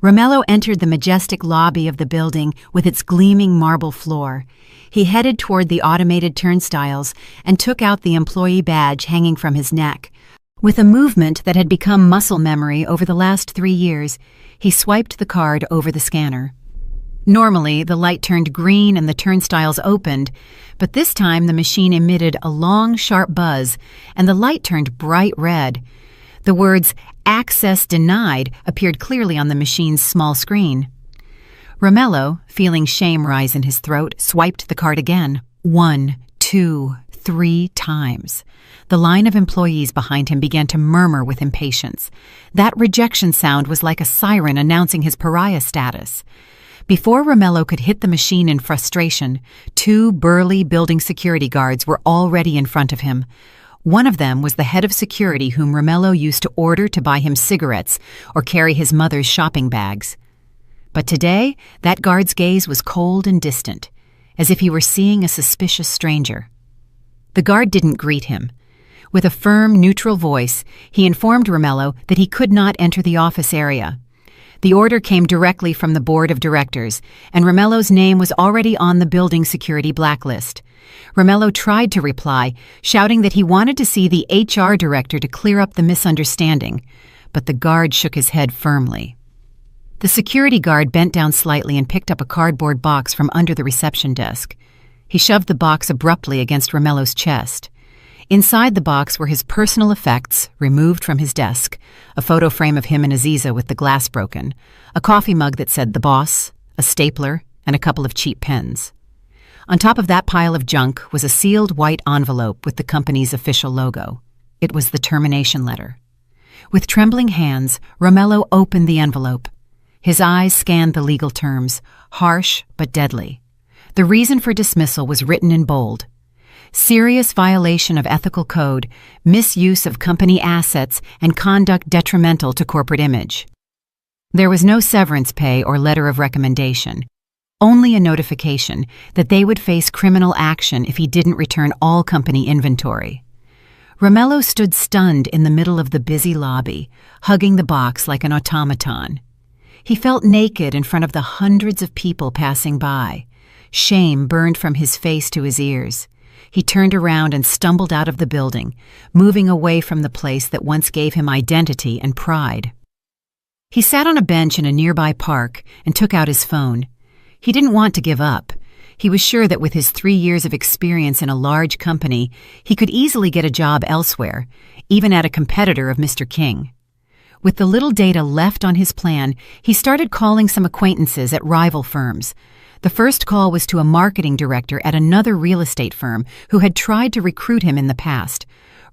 Romello entered the majestic lobby of the building with its gleaming marble floor. He headed toward the automated turnstiles and took out the employee badge hanging from his neck. With a movement that had become muscle memory over the last 3 years, he swiped the card over the scanner. Normally, the light turned green and the turnstiles opened, but this time the machine emitted a long, sharp buzz, and the light turned bright red. The words, "Access denied," appeared clearly on the machine's small screen. Romello, feeling shame rise in his throat, swiped the card again. 1, 2, 3 times. The line of employees behind him began to murmur with impatience. That rejection sound was like a siren announcing his pariah status. Before Romello could hit the machine in frustration, 2 burly building security guards were already in front of him. One of them was the head of security whom Romello used to order to buy him cigarettes or carry his mother's shopping bags. But today, that guard's gaze was cold and distant, as if he were seeing a suspicious stranger. The guard didn't greet him. With a firm, neutral voice, he informed Romello that he could not enter the office area. The order came directly from the board of directors, and Romello's name was already on the building security blacklist. Romello tried to reply, shouting that he wanted to see the HR director to clear up the misunderstanding, but the guard shook his head firmly. The security guard bent down slightly and picked up a cardboard box from under the reception desk. He shoved the box abruptly against Romello's chest. Inside the box were his personal effects, removed from his desk, a photo frame of him and Aziza with the glass broken, a coffee mug that said "The Boss," a stapler, and a couple of cheap pens. On top of that pile of junk was a sealed white envelope with the company's official logo. It was the termination letter. With trembling hands, Romello opened the envelope. His eyes scanned the legal terms, harsh but deadly. The reason for dismissal was written in bold. Serious violation of ethical code, misuse of company assets, and conduct detrimental to corporate image. There was no severance pay or letter of recommendation, only a notification that they would face criminal action if he didn't return all company inventory. Romello stood stunned in the middle of the busy lobby, hugging the box like an automaton. He felt naked in front of the hundreds of people passing by. Shame burned from his face to his ears. He turned around and stumbled out of the building, moving away from the place that once gave him identity and pride. He sat on a bench in a nearby park and took out his phone. He didn't want to give up. He was sure that with his 3 years of experience in a large company, he could easily get a job elsewhere, even at a competitor of Mr. King. With the little data left on his plan, he started calling some acquaintances at rival firms. The first call was to a marketing director at another real estate firm who had tried to recruit him in the past.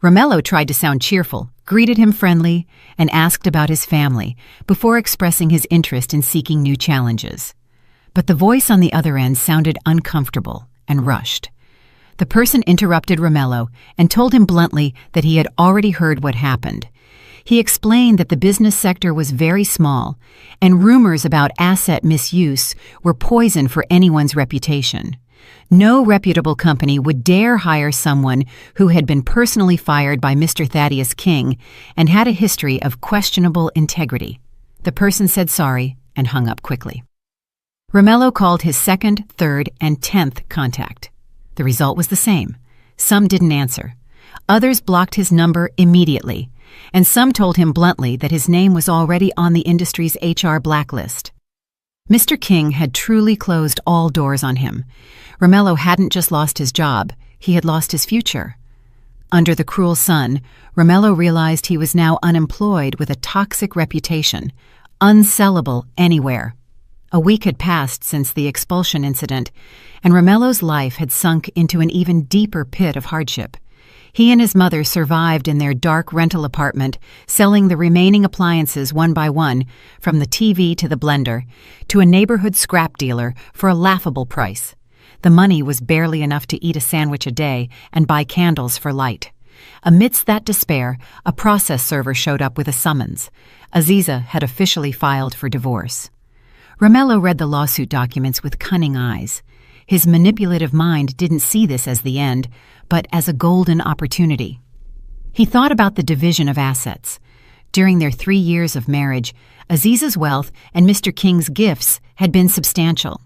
Romello tried to sound cheerful, greeted him friendly, and asked about his family before expressing his interest in seeking new challenges. But the voice on the other end sounded uncomfortable and rushed. The person interrupted Romello and told him bluntly that he had already heard what happened. He explained that the business sector was very small, and rumors about asset misuse were poison for anyone's reputation. No reputable company would dare hire someone who had been personally fired by Mr. Thaddeus King and had a history of questionable integrity. The person said sorry and hung up quickly. Romello called his second, third, and 10th contact. The result was the same. Some didn't answer. Others blocked his number immediately, and some told him bluntly that his name was already on the industry's HR blacklist. Mr. King had truly closed all doors on him. Romello hadn't just lost his job, he had lost his future. Under the cruel sun, Romello realized he was now unemployed with a toxic reputation, unsellable anywhere. A week had passed since the expulsion incident, and Romello's life had sunk into an even deeper pit of hardship. He and his mother survived in their dark rental apartment, selling the remaining appliances one by one, from the TV to the blender, to a neighborhood scrap dealer for a laughable price. The money was barely enough to eat a sandwich a day and buy candles for light. Amidst that despair, a process server showed up with a summons. Aziza had officially filed for divorce. Romello read the lawsuit documents with cunning eyes. His manipulative mind didn't see this as the end, but as a golden opportunity. He thought about the division of assets. During their 3 years of marriage, Aziza's wealth and Mr. King's gifts had been substantial.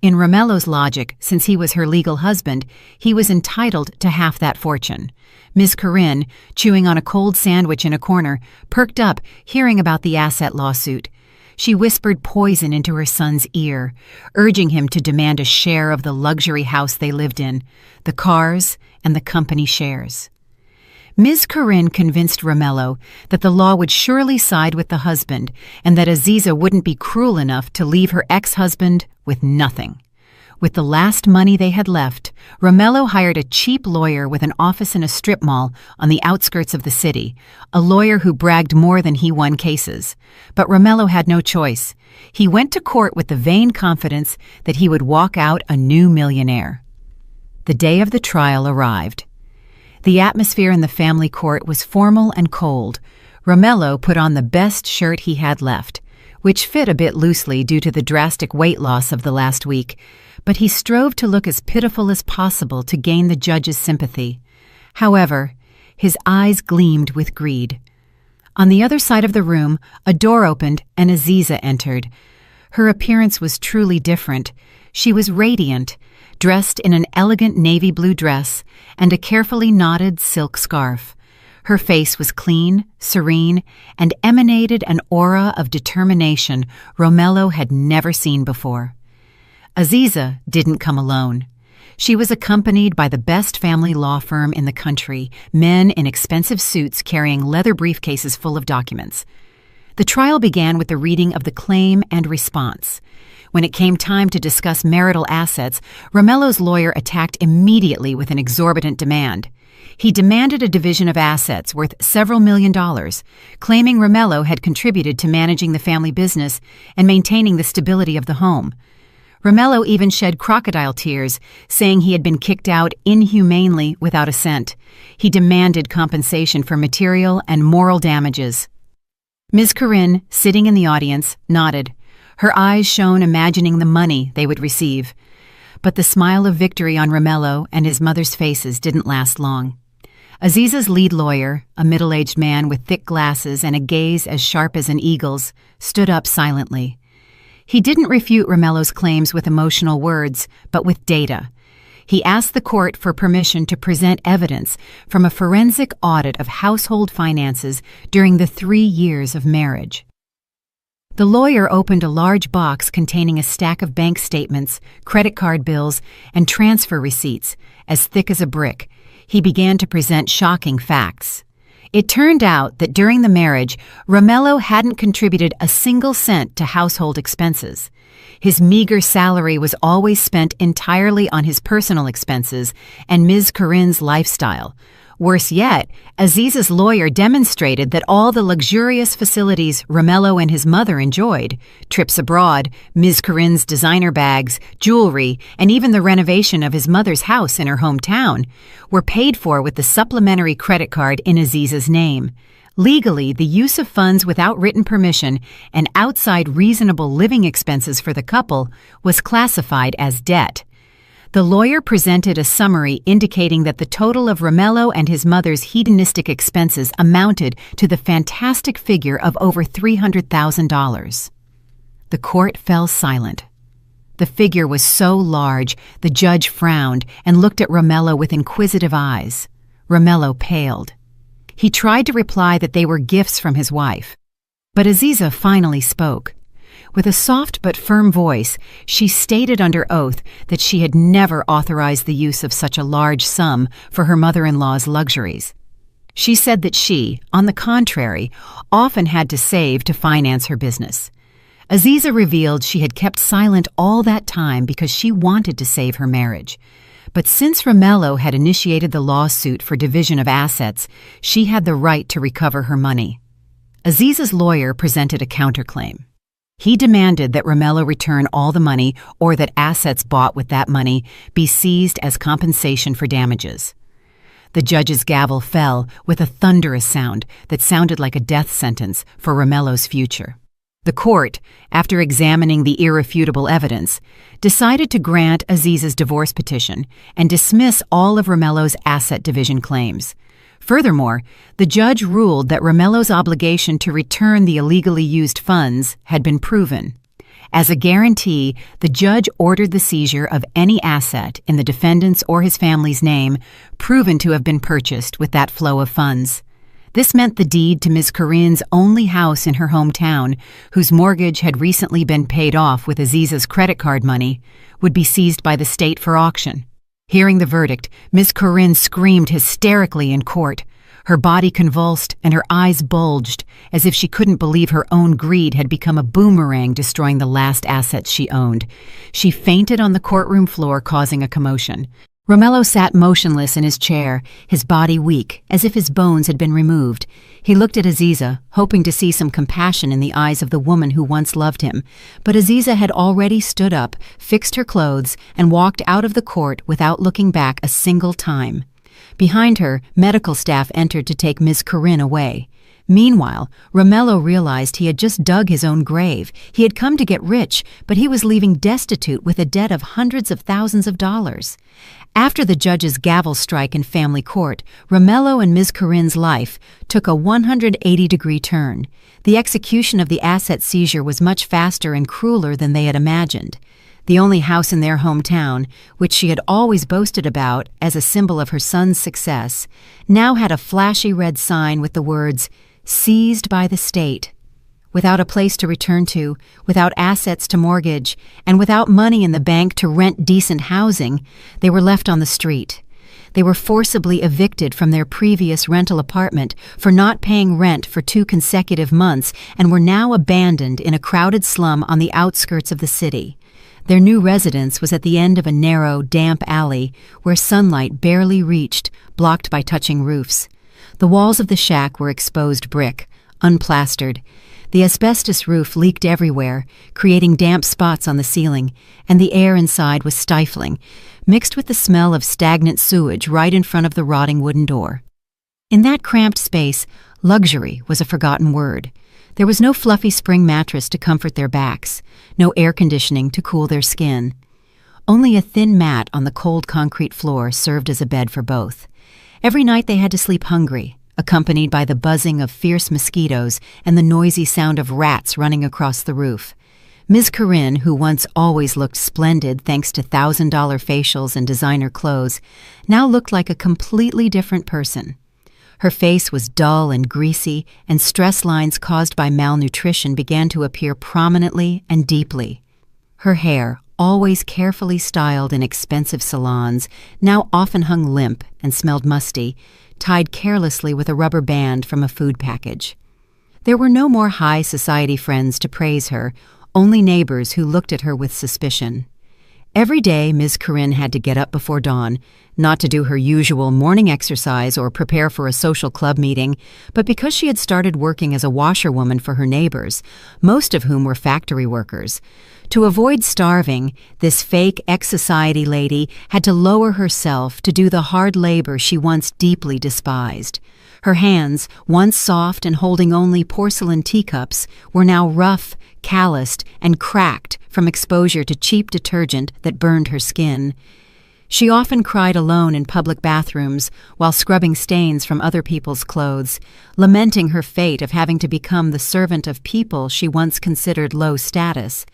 In Romello's logic, since he was her legal husband, he was entitled to half that fortune. Ms. Corinne, chewing on a cold sandwich in a corner, perked up hearing about the asset lawsuit. She whispered poison into her son's ear, urging him to demand a share of the luxury house they lived in, the cars, and the company shares. Ms. Corinne convinced Romello that the law would surely side with the husband and that Aziza wouldn't be cruel enough to leave her ex-husband with nothing. With the last money they had left, Romello hired a cheap lawyer with an office in a strip mall on the outskirts of the city, a lawyer who bragged more than he won cases. But Romello had no choice. He went to court with the vain confidence that he would walk out a new millionaire. The day of the trial arrived. The atmosphere in the family court was formal and cold. Romello put on the best shirt he had left, which fit a bit loosely due to the drastic weight loss of the last week, but he strove to look as pitiful as possible to gain the judge's sympathy. However, his eyes gleamed with greed. On the other side of the room, a door opened and Aziza entered. Her appearance was truly different. She was radiant, dressed in an elegant navy blue dress and a carefully knotted silk scarf. Her face was clean, serene, and emanated an aura of determination Romello had never seen before. Aziza didn't come alone. She was accompanied by the best family law firm in the country, men in expensive suits carrying leather briefcases full of documents. The trial began with the reading of the claim and response. When it came time to discuss marital assets, Romello's lawyer attacked immediately with an exorbitant demand. He demanded a division of assets worth several $1,000,000, claiming Romello had contributed to managing the family business and maintaining the stability of the home. Romello even shed crocodile tears, saying he had been kicked out inhumanely without a cent. He demanded compensation for material and moral damages. Ms. Corinne, sitting in the audience, nodded. Her eyes shone, imagining the money they would receive. But the smile of victory on Romello and his mother's faces didn't last long. Aziza's lead lawyer, a middle-aged man with thick glasses and a gaze as sharp as an eagle's, stood up silently. He didn't refute Romello's claims with emotional words, but with data. He asked the court for permission to present evidence from a forensic audit of household finances during the 3 years of marriage. The lawyer opened a large box containing a stack of bank statements, credit card bills, and transfer receipts, as thick as a brick. He began to present shocking facts. It turned out that during the marriage, Romello hadn't contributed a single cent to household expenses. His meager salary was always spent entirely on his personal expenses and Ms. Corinne's lifestyle. Worse yet, Aziza's lawyer demonstrated that all the luxurious facilities Romello and his mother enjoyed, trips abroad, Ms. Corinne's designer bags, jewelry, and even the renovation of his mother's house in her hometown, were paid for with the supplementary credit card in Aziza's name. Legally, the use of funds without written permission and outside reasonable living expenses for the couple was classified as debt. The lawyer presented a summary indicating that the total of Romello and his mother's hedonistic expenses amounted to the fantastic figure of over $300,000. The court fell silent. The figure was so large, the judge frowned and looked at Romello with inquisitive eyes. Romello paled. He tried to reply that they were gifts from his wife. But Aziza finally spoke. With a soft but firm voice, she stated under oath that she had never authorized the use of such a large sum for her mother-in-law's luxuries. She said that she, on the contrary, often had to save to finance her business. Aziza revealed she had kept silent all that time because she wanted to save her marriage. But since Romello had initiated the lawsuit for division of assets, she had the right to recover her money. Aziza's lawyer presented a counterclaim. He demanded that Romello return all the money or that assets bought with that money be seized as compensation for damages. The judge's gavel fell with a thunderous sound that sounded like a death sentence for Romello's future. The court, after examining the irrefutable evidence, decided to grant Aziza's divorce petition and dismiss all of Romello's asset division claims. Furthermore, the judge ruled that Romello's obligation to return the illegally used funds had been proven. As a guarantee, the judge ordered the seizure of any asset in the defendant's or his family's name proven to have been purchased with that flow of funds. This meant the deed to Ms. Corinne's only house in her hometown, whose mortgage had recently been paid off with Aziza's credit card money, would be seized by the state for auction. Hearing the verdict, Ms. Corinne screamed hysterically in court. Her body convulsed and her eyes bulged, as if she couldn't believe her own greed had become a boomerang destroying the last assets she owned. She fainted on the courtroom floor, causing a commotion. Romello sat motionless in his chair, his body weak, as if his bones had been removed. He looked at Aziza, hoping to see some compassion in the eyes of the woman who once loved him. But Aziza had already stood up, fixed her clothes, and walked out of the court without looking back a single time. Behind her, medical staff entered to take Ms. Corinne away. Meanwhile, Romello realized he had just dug his own grave. He had come to get rich, but he was leaving destitute with a debt of hundreds of thousands of dollars. After the judge's gavel strike in family court, Romello and Ms. Corinne's life took a 180-degree turn. The execution of the asset seizure was much faster and crueler than they had imagined. The only house in their hometown, which she had always boasted about as a symbol of her son's success, now had a flashy red sign with the words, "Seized by the state." Without a place to return to, without assets to mortgage, and without money in the bank to rent decent housing, they were left on the street. They were forcibly evicted from their previous rental apartment for not paying rent for 2 consecutive months and were now abandoned in a crowded slum on the outskirts of the city. Their new residence was at the end of a narrow, damp alley where sunlight barely reached, blocked by touching roofs. The walls of the shack were exposed brick, unplastered. The asbestos roof leaked everywhere, creating damp spots on the ceiling, and the air inside was stifling, mixed with the smell of stagnant sewage right in front of the rotting wooden door. In that cramped space, luxury was a forgotten word. There was no fluffy spring mattress to comfort their backs, no air conditioning to cool their skin. Only a thin mat on the cold concrete floor served as a bed for both. Every night they had to sleep hungry, accompanied by the buzzing of fierce mosquitoes and the noisy sound of rats running across the roof. Ms. Corinne, who once always looked splendid thanks to $1,000 facials and designer clothes, now looked like a completely different person. Her face was dull and greasy, and stress lines caused by malnutrition began to appear prominently and deeply. Her hair, always carefully styled in expensive salons, now often hung limp and smelled musty, tied carelessly with a rubber band from a food package. There were no more high society friends to praise her, only neighbors who looked at her with suspicion. Every day, Ms. Corinne had to get up before dawn, not to do her usual morning exercise or prepare for a social club meeting, but because she had started working as a washerwoman for her neighbors, most of whom were factory workers. To avoid starving, this fake ex-society lady had to lower herself to do the hard labor she once deeply despised. Her hands, once soft and holding only porcelain teacups, were now rough, calloused, and cracked from exposure to cheap detergent that burned her skin. She often cried alone in public bathrooms while scrubbing stains from other people's clothes, lamenting her fate of having to become the servant of people she once considered low status.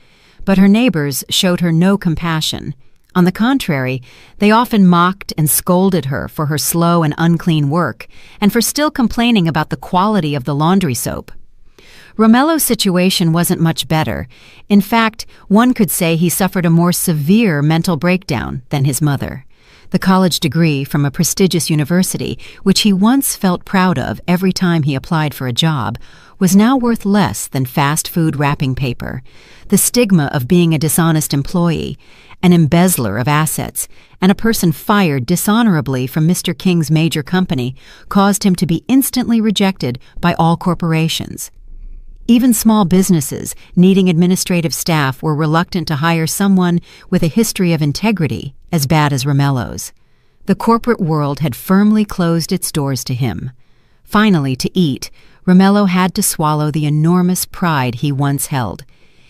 But her neighbors showed her no compassion. On the contrary, they often mocked and scolded her for her slow and unclean work, and for still complaining about the quality of the laundry soap. Romello's situation wasn't much better. In fact, one could say he suffered a more severe mental breakdown than his mother. The college degree from a prestigious university, which he once felt proud of every time he applied for a job, was now worth less than fast food wrapping paper. The stigma of being a dishonest employee, an embezzler of assets, and a person fired dishonorably from Mr. King's major company caused him to be instantly rejected by all corporations. Even small businesses needing administrative staff were reluctant to hire someone with a history of integrity as bad as Romello's. The corporate world had firmly closed its doors to him. Finally, to eat, Romello had to swallow the enormous pride he once held.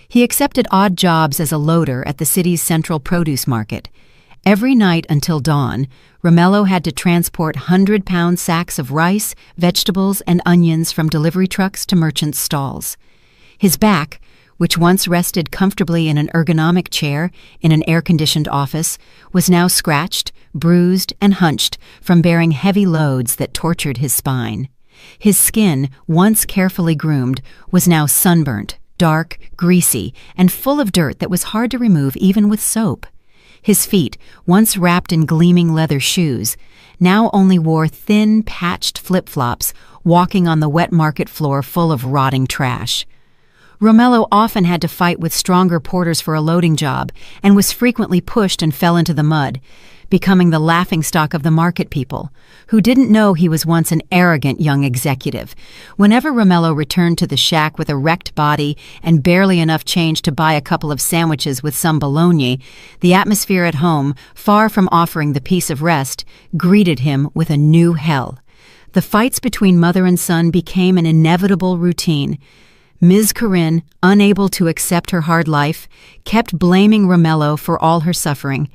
He accepted odd jobs as a loader at the city's central produce market. Every night until dawn, Romello had to transport 100-pound sacks of rice, vegetables, and onions from delivery trucks to merchants' stalls. His back, which once rested comfortably in an ergonomic chair in an air-conditioned office, was now scratched, bruised, and hunched from bearing heavy loads that tortured his spine. His skin, once carefully groomed, was now sunburnt, dark, greasy, and full of dirt that was hard to remove even with soap. His feet, once wrapped in gleaming leather shoes, now only wore thin, patched flip-flops, walking on the wet market floor full of rotting trash. Romello often had to fight with stronger porters for a loading job and was frequently pushed and fell into the mud, becoming the laughingstock of the market people, who didn't know he was once an arrogant young executive. Whenever Romello returned to the shack with a wrecked body and barely enough change to buy a couple of sandwiches with some bologna, the atmosphere at home, far from offering the peace of rest, greeted him with a new hell. The fights between mother and son became an inevitable routine. Ms. Corinne, unable to accept her hard life, kept blaming Romello for all her suffering.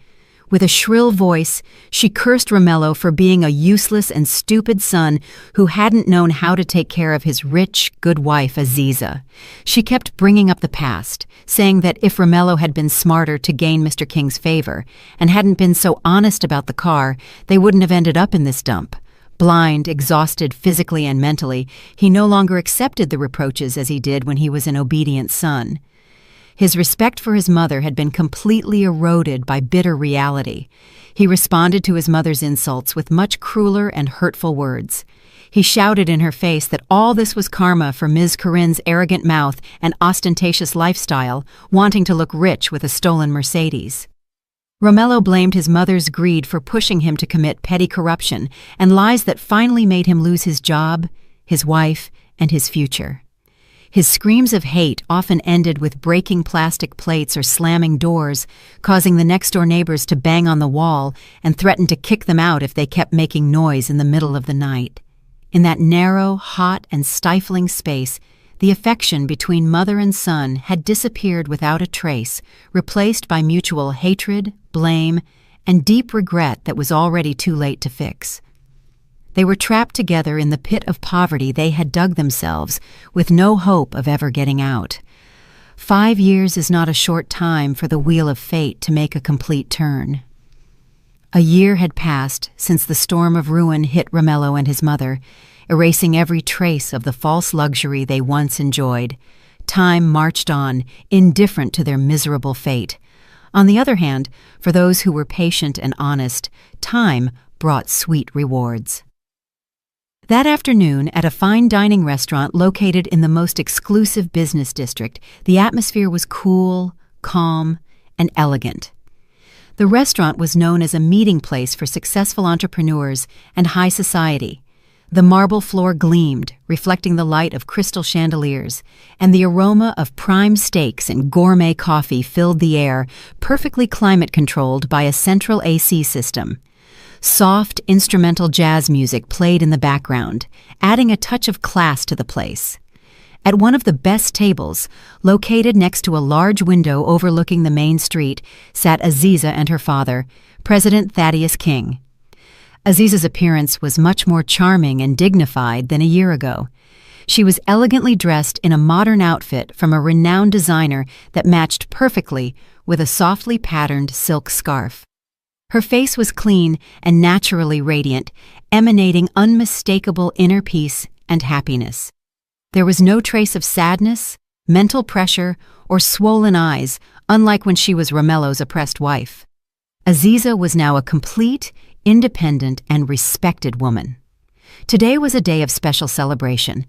With a shrill voice, she cursed Romello for being a useless and stupid son who hadn't known how to take care of his rich, good wife, Aziza. She kept bringing up the past, saying that if Romello had been smarter to gain Mr. King's favor and hadn't been so honest about the car, they wouldn't have ended up in this dump. Blind, exhausted physically and mentally, he no longer accepted the reproaches as he did when he was an obedient son. His respect for his mother had been completely eroded by bitter reality. He responded to his mother's insults with much crueler and hurtful words. He shouted in her face that all this was karma for Ms. Corinne's arrogant mouth and ostentatious lifestyle, wanting to look rich with a stolen Mercedes. Romello blamed his mother's greed for pushing him to commit petty corruption and lies that finally made him lose his job, his wife, and his future. His screams of hate often ended with breaking plastic plates or slamming doors, causing the next-door neighbors to bang on the wall and threaten to kick them out if they kept making noise in the middle of the night. In that narrow, hot, and stifling space, the affection between mother and son had disappeared without a trace, replaced by mutual hatred, blame, and deep regret that was already too late to fix. They were trapped together in the pit of poverty they had dug themselves, with no hope of ever getting out. 5 years is not a short time for the wheel of fate to make a complete turn. A year had passed since the storm of ruin hit Romello and his mother, erasing every trace of the false luxury they once enjoyed. Time marched on, indifferent to their miserable fate. On the other hand, for those who were patient and honest, time brought sweet rewards. That afternoon, at a fine dining restaurant located in the most exclusive business district, the atmosphere was cool, calm, and elegant. The restaurant was known as a meeting place for successful entrepreneurs and high society. The marble floor gleamed, reflecting the light of crystal chandeliers, and the aroma of prime steaks and gourmet coffee filled the air, perfectly climate-controlled by a central AC system. Soft, instrumental jazz music played in the background, adding a touch of class to the place. At one of the best tables, located next to a large window overlooking the main street, sat Aziza and her father, President Thaddeus King. Aziza's appearance was much more charming and dignified than a year ago. She was elegantly dressed in a modern outfit from a renowned designer that matched perfectly with a softly patterned silk scarf. Her face was clean and naturally radiant, emanating unmistakable inner peace and happiness. There was no trace of sadness, mental pressure, or swollen eyes, unlike when she was Romello's oppressed wife. Aziza was now a complete, independent, and respected woman. Today was a day of special celebration.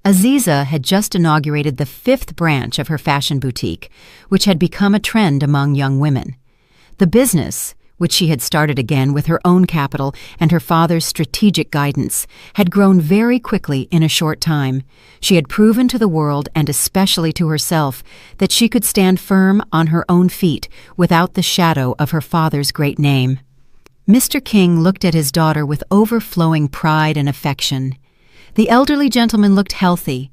Aziza had just inaugurated the 5th branch of her fashion boutique, which had become a trend among young women. The business, which she had started again with her own capital and her father's strategic guidance, had grown very quickly in a short time. She had proven to the world, and especially to herself, that she could stand firm on her own feet without the shadow of her father's great name. Mr. King looked at his daughter with overflowing pride and affection. The elderly gentleman looked healthy.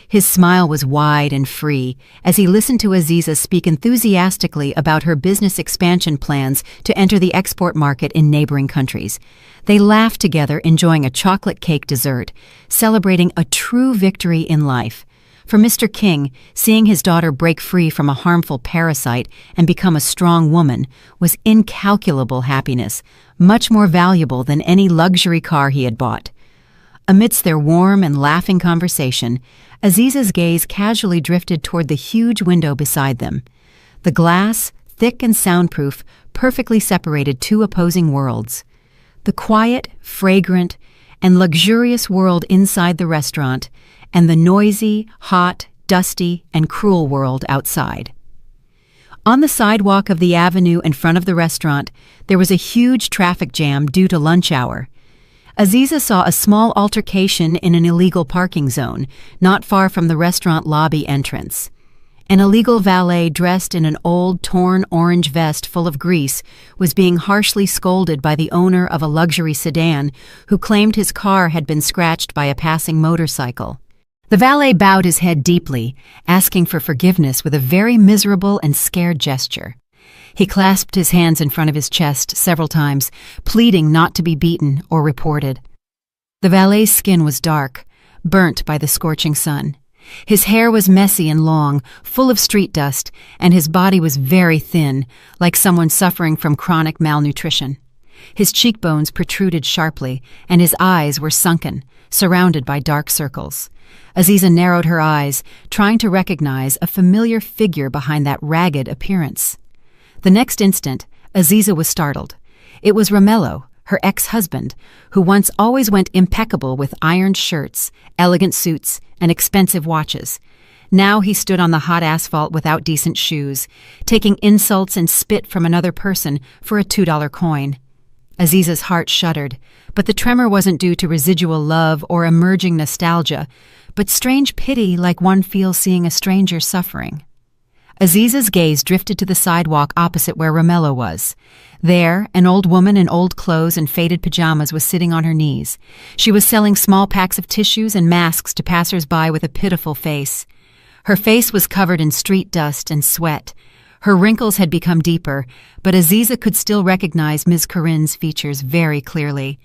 His smile was wide and free as he listened to Aziza speak enthusiastically about her business expansion plans to enter the export market in neighboring countries. They laughed together, enjoying a chocolate cake dessert, celebrating a true victory in life. For Mr. King, seeing his daughter break free from a harmful parasite and become a strong woman was incalculable happiness, much more valuable than any luxury car he had bought. Amidst their warm and laughing conversation, Aziza's gaze casually drifted toward the huge window beside them. The glass, thick and soundproof, perfectly separated two opposing worlds. The quiet, fragrant, and luxurious world inside the restaurant, and the noisy, hot, dusty, and cruel world outside. On the sidewalk of the avenue in front of the restaurant, there was a huge traffic jam due to lunch hour. Aziza saw a small altercation in an illegal parking zone, not far from the restaurant lobby entrance. An illegal valet dressed in an old, torn orange vest full of grease was being harshly scolded by the owner of a luxury sedan who claimed his car had been scratched by a passing motorcycle. The valet bowed his head deeply, asking for forgiveness with a very miserable and scared gesture. He clasped his hands in front of his chest several times, pleading not to be beaten or reported. The valet's skin was dark, burnt by the scorching sun. His hair was messy and long, full of street dust, and his body was very thin, like someone suffering from chronic malnutrition. His cheekbones protruded sharply, and his eyes were sunken, surrounded by dark circles. Aziza narrowed her eyes, trying to recognize a familiar figure behind that ragged appearance. The next instant, Aziza was startled. It was Romello, her ex-husband, who once always went impeccable with ironed shirts, elegant suits, and expensive watches. Now he stood on the hot asphalt without decent shoes, taking insults and spit from another person for a $2 coin. Aziza's heart shuddered, but the tremor wasn't due to residual love or emerging nostalgia, but strange pity like one feels seeing a stranger suffering. Aziza's gaze drifted to the sidewalk opposite where Romello was. There, an old woman in old clothes and faded pajamas was sitting on her knees. She was selling small packs of tissues and masks to passers-by with a pitiful face. Her face was covered in street dust and sweat. Her wrinkles had become deeper, but Aziza could still recognize Ms. Corinne's features very clearly.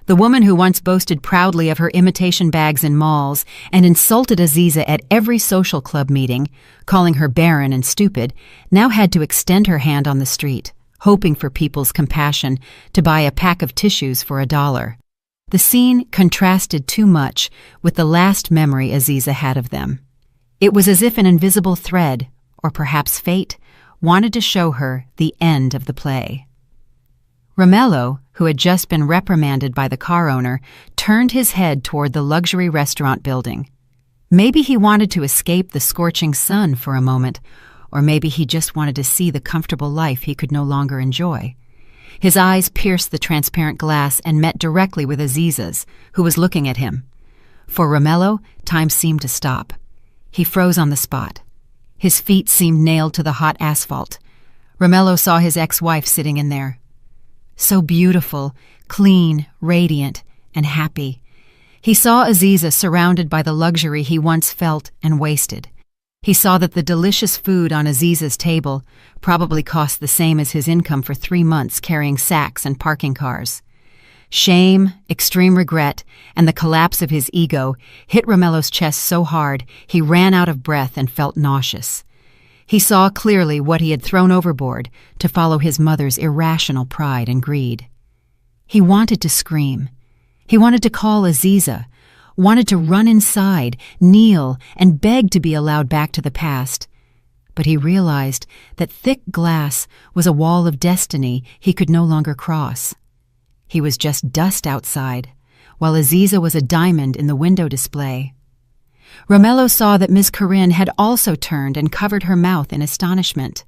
The woman who once boasted proudly of her imitation bags in malls and insulted Aziza at every social club meeting, calling her barren and stupid, now had to extend her hand on the street, hoping for people's compassion, to buy a pack of tissues for $1. The scene contrasted too much with the last memory Aziza had of them. It was as if an invisible thread, or perhaps fate, wanted to show her the end of the play. Romello, who had just been reprimanded by the car owner, turned his head toward the luxury restaurant building. Maybe he wanted to escape the scorching sun for a moment, or maybe he just wanted to see the comfortable life he could no longer enjoy. His eyes pierced the transparent glass and met directly with Aziza's, who was looking at him. For Romello, time seemed to stop. He froze on the spot. His feet seemed nailed to the hot asphalt. Romello saw his ex-wife sitting in there. so beautiful, clean, radiant, and happy. He saw Aziza surrounded by the luxury he once felt and wasted. He saw that the delicious food on Aziza's table probably cost the same as his income for 3 months carrying sacks and parking cars. Shame, extreme regret, and the collapse of his ego hit Romello's chest so hard he ran out of breath and felt nauseous. He saw clearly what he had thrown overboard to follow his mother's irrational pride and greed. He wanted to scream. He wanted to call Aziza, wanted to run inside, kneel, and beg to be allowed back to the past. But he realized that thick glass was a wall of destiny he could no longer cross. He was just dust outside, while Aziza was a diamond in the window display. Romello saw that Miss Corinne had also turned and covered her mouth in astonishment.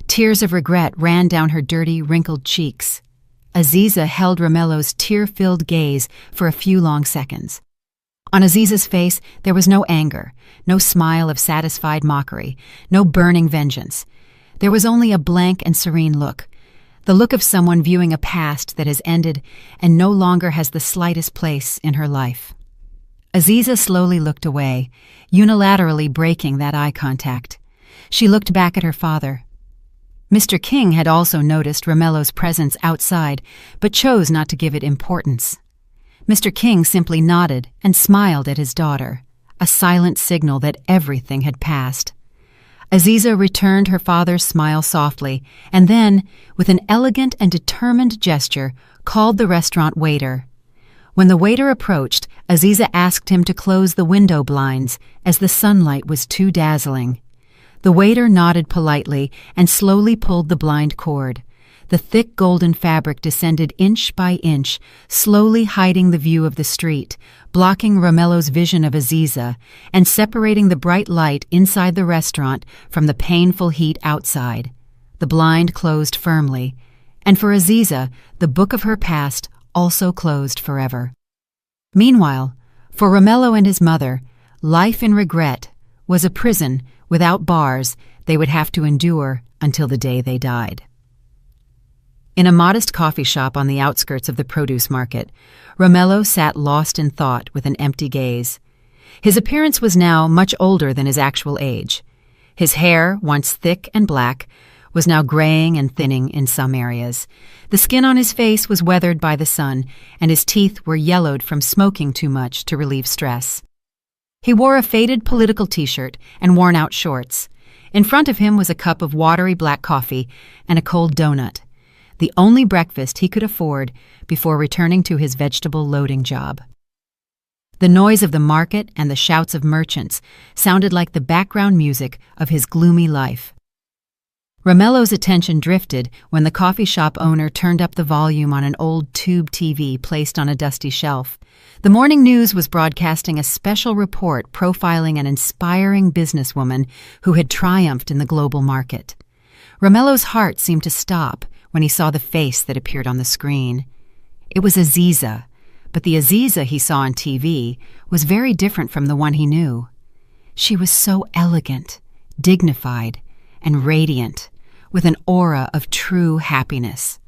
Tears of regret ran down her dirty, wrinkled cheeks. Aziza held Romello's tear-filled gaze for a few long seconds. On Aziza's face there was no anger, no smile of satisfied mockery, no burning vengeance. There was only a blank and serene look, the look of someone viewing a past that has ended and no longer has the slightest place in her life. Aziza slowly looked away, unilaterally breaking that eye contact. She looked back at her father. Mr. King had also noticed Romello's presence outside, but chose not to give it importance. Mr. King simply nodded and smiled at his daughter, a silent signal that everything had passed. Aziza returned her father's smile softly, and then, with an elegant and determined gesture, called the restaurant waiter. When the waiter approached, Aziza asked him to close the window blinds, as the sunlight was too dazzling. The waiter nodded politely and slowly pulled the blind cord. The thick golden fabric descended inch by inch, slowly hiding the view of the street, blocking Romello's vision of Aziza, and separating the bright light inside the restaurant from the painful heat outside. The blind closed firmly, and for Aziza, the book of her past also closed forever. Meanwhile, for Romello and his mother, life in regret was a prison without bars they would have to endure until the day they died. In a modest coffee shop on the outskirts of the produce market, Romello sat lost in thought with an empty gaze. His appearance was now much older than his actual age. His hair, once thick and black, was now graying and thinning in some areas. The skin on his face was weathered by the sun, and his teeth were yellowed from smoking too much to relieve stress. He wore a faded political t-shirt and worn-out shorts. In front of him was a cup of watery black coffee and a cold donut, the only breakfast he could afford before returning to his vegetable loading job. The noise of the market and the shouts of merchants sounded like the background music of his gloomy life. Romello's attention drifted when the coffee shop owner turned up the volume on an old tube TV placed on a dusty shelf. The morning news was broadcasting a special report profiling an inspiring businesswoman who had triumphed in the global market. Romello's heart seemed to stop when he saw the face that appeared on the screen. It was Aziza, but the Aziza he saw on TV was very different from the one he knew. She was so elegant, dignified, and radiant, with an aura of true happiness.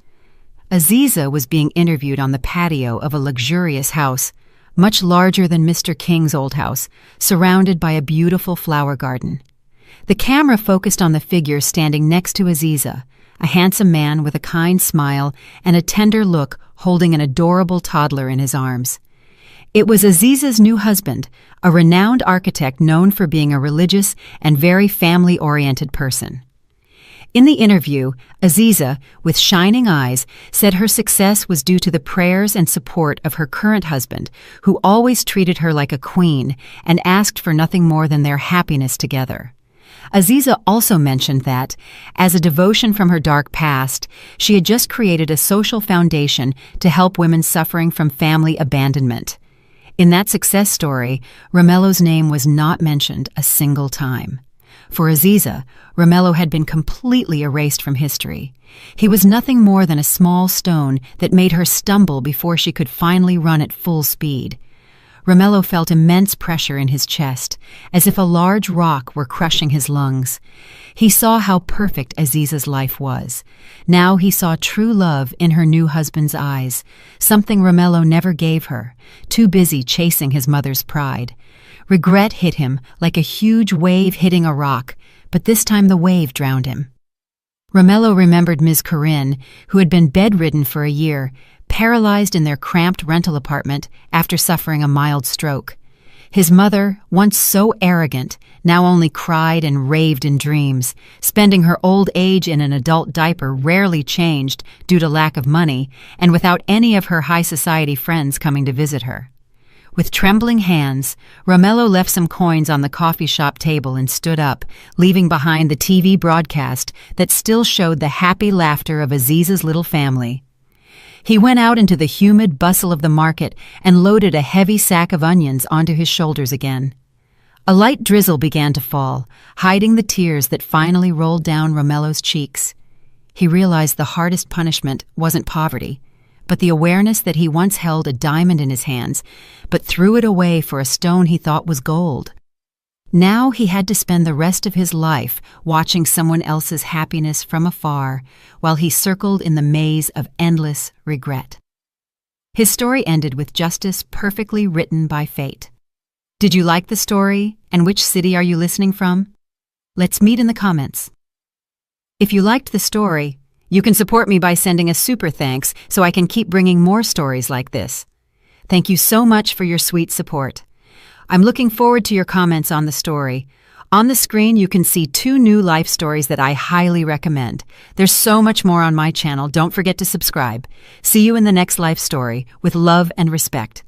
Aziza was being interviewed on the patio of a luxurious house, much larger than Mr. King's old house, surrounded by a beautiful flower garden. The camera focused on the figure standing next to Aziza, a handsome man with a kind smile and a tender look holding an adorable toddler in his arms. It was Aziza's new husband, a renowned architect known for being a religious and very family-oriented person. In the interview, Aziza, with shining eyes, said her success was due to the prayers and support of her current husband, who always treated her like a queen and asked for nothing more than their happiness together. Aziza also mentioned that, as a devotion from her dark past, she had just created a social foundation to help women suffering from family abandonment. In that success story, Romello's name was not mentioned a single time. For Aziza, Romello had been completely erased from history. He was nothing more than a small stone that made her stumble before she could finally run at full speed. Romello felt immense pressure in his chest, as if a large rock were crushing his lungs. He saw how perfect Aziza's life was. Now he saw true love in her new husband's eyes, something Romello never gave her, too busy chasing his mother's pride. Regret hit him like a huge wave hitting a rock, but this time the wave drowned him. Romello remembered Ms. Corinne, who had been bedridden for a year, paralyzed in their cramped rental apartment after suffering a mild stroke. His mother, once so arrogant, now only cried and raved in dreams, spending her old age in an adult diaper rarely changed due to lack of money and without any of her high society friends coming to visit her. With trembling hands, Romello left some coins on the coffee shop table and stood up, leaving behind the TV broadcast that still showed the happy laughter of Aziza's little family. He went out into the humid bustle of the market and loaded a heavy sack of onions onto his shoulders again. A light drizzle began to fall, hiding the tears that finally rolled down Romello's cheeks. He realized the hardest punishment wasn't poverty, but the awareness that he once held a diamond in his hands, but threw it away for a stone he thought was gold. Now he had to spend the rest of his life watching someone else's happiness from afar while he circled in the maze of endless regret. His story ended with justice perfectly written by fate. Did you like the story, and which city are you listening from? Let's meet in the comments. If you liked the story, you can support me by sending a super thanks so I can keep bringing more stories like this. Thank you so much for your sweet support. I'm looking forward to your comments on the story. On the screen, you can see 2 new life stories that I highly recommend. There's so much more on my channel. Don't forget to subscribe. See you in the next life story with love and respect.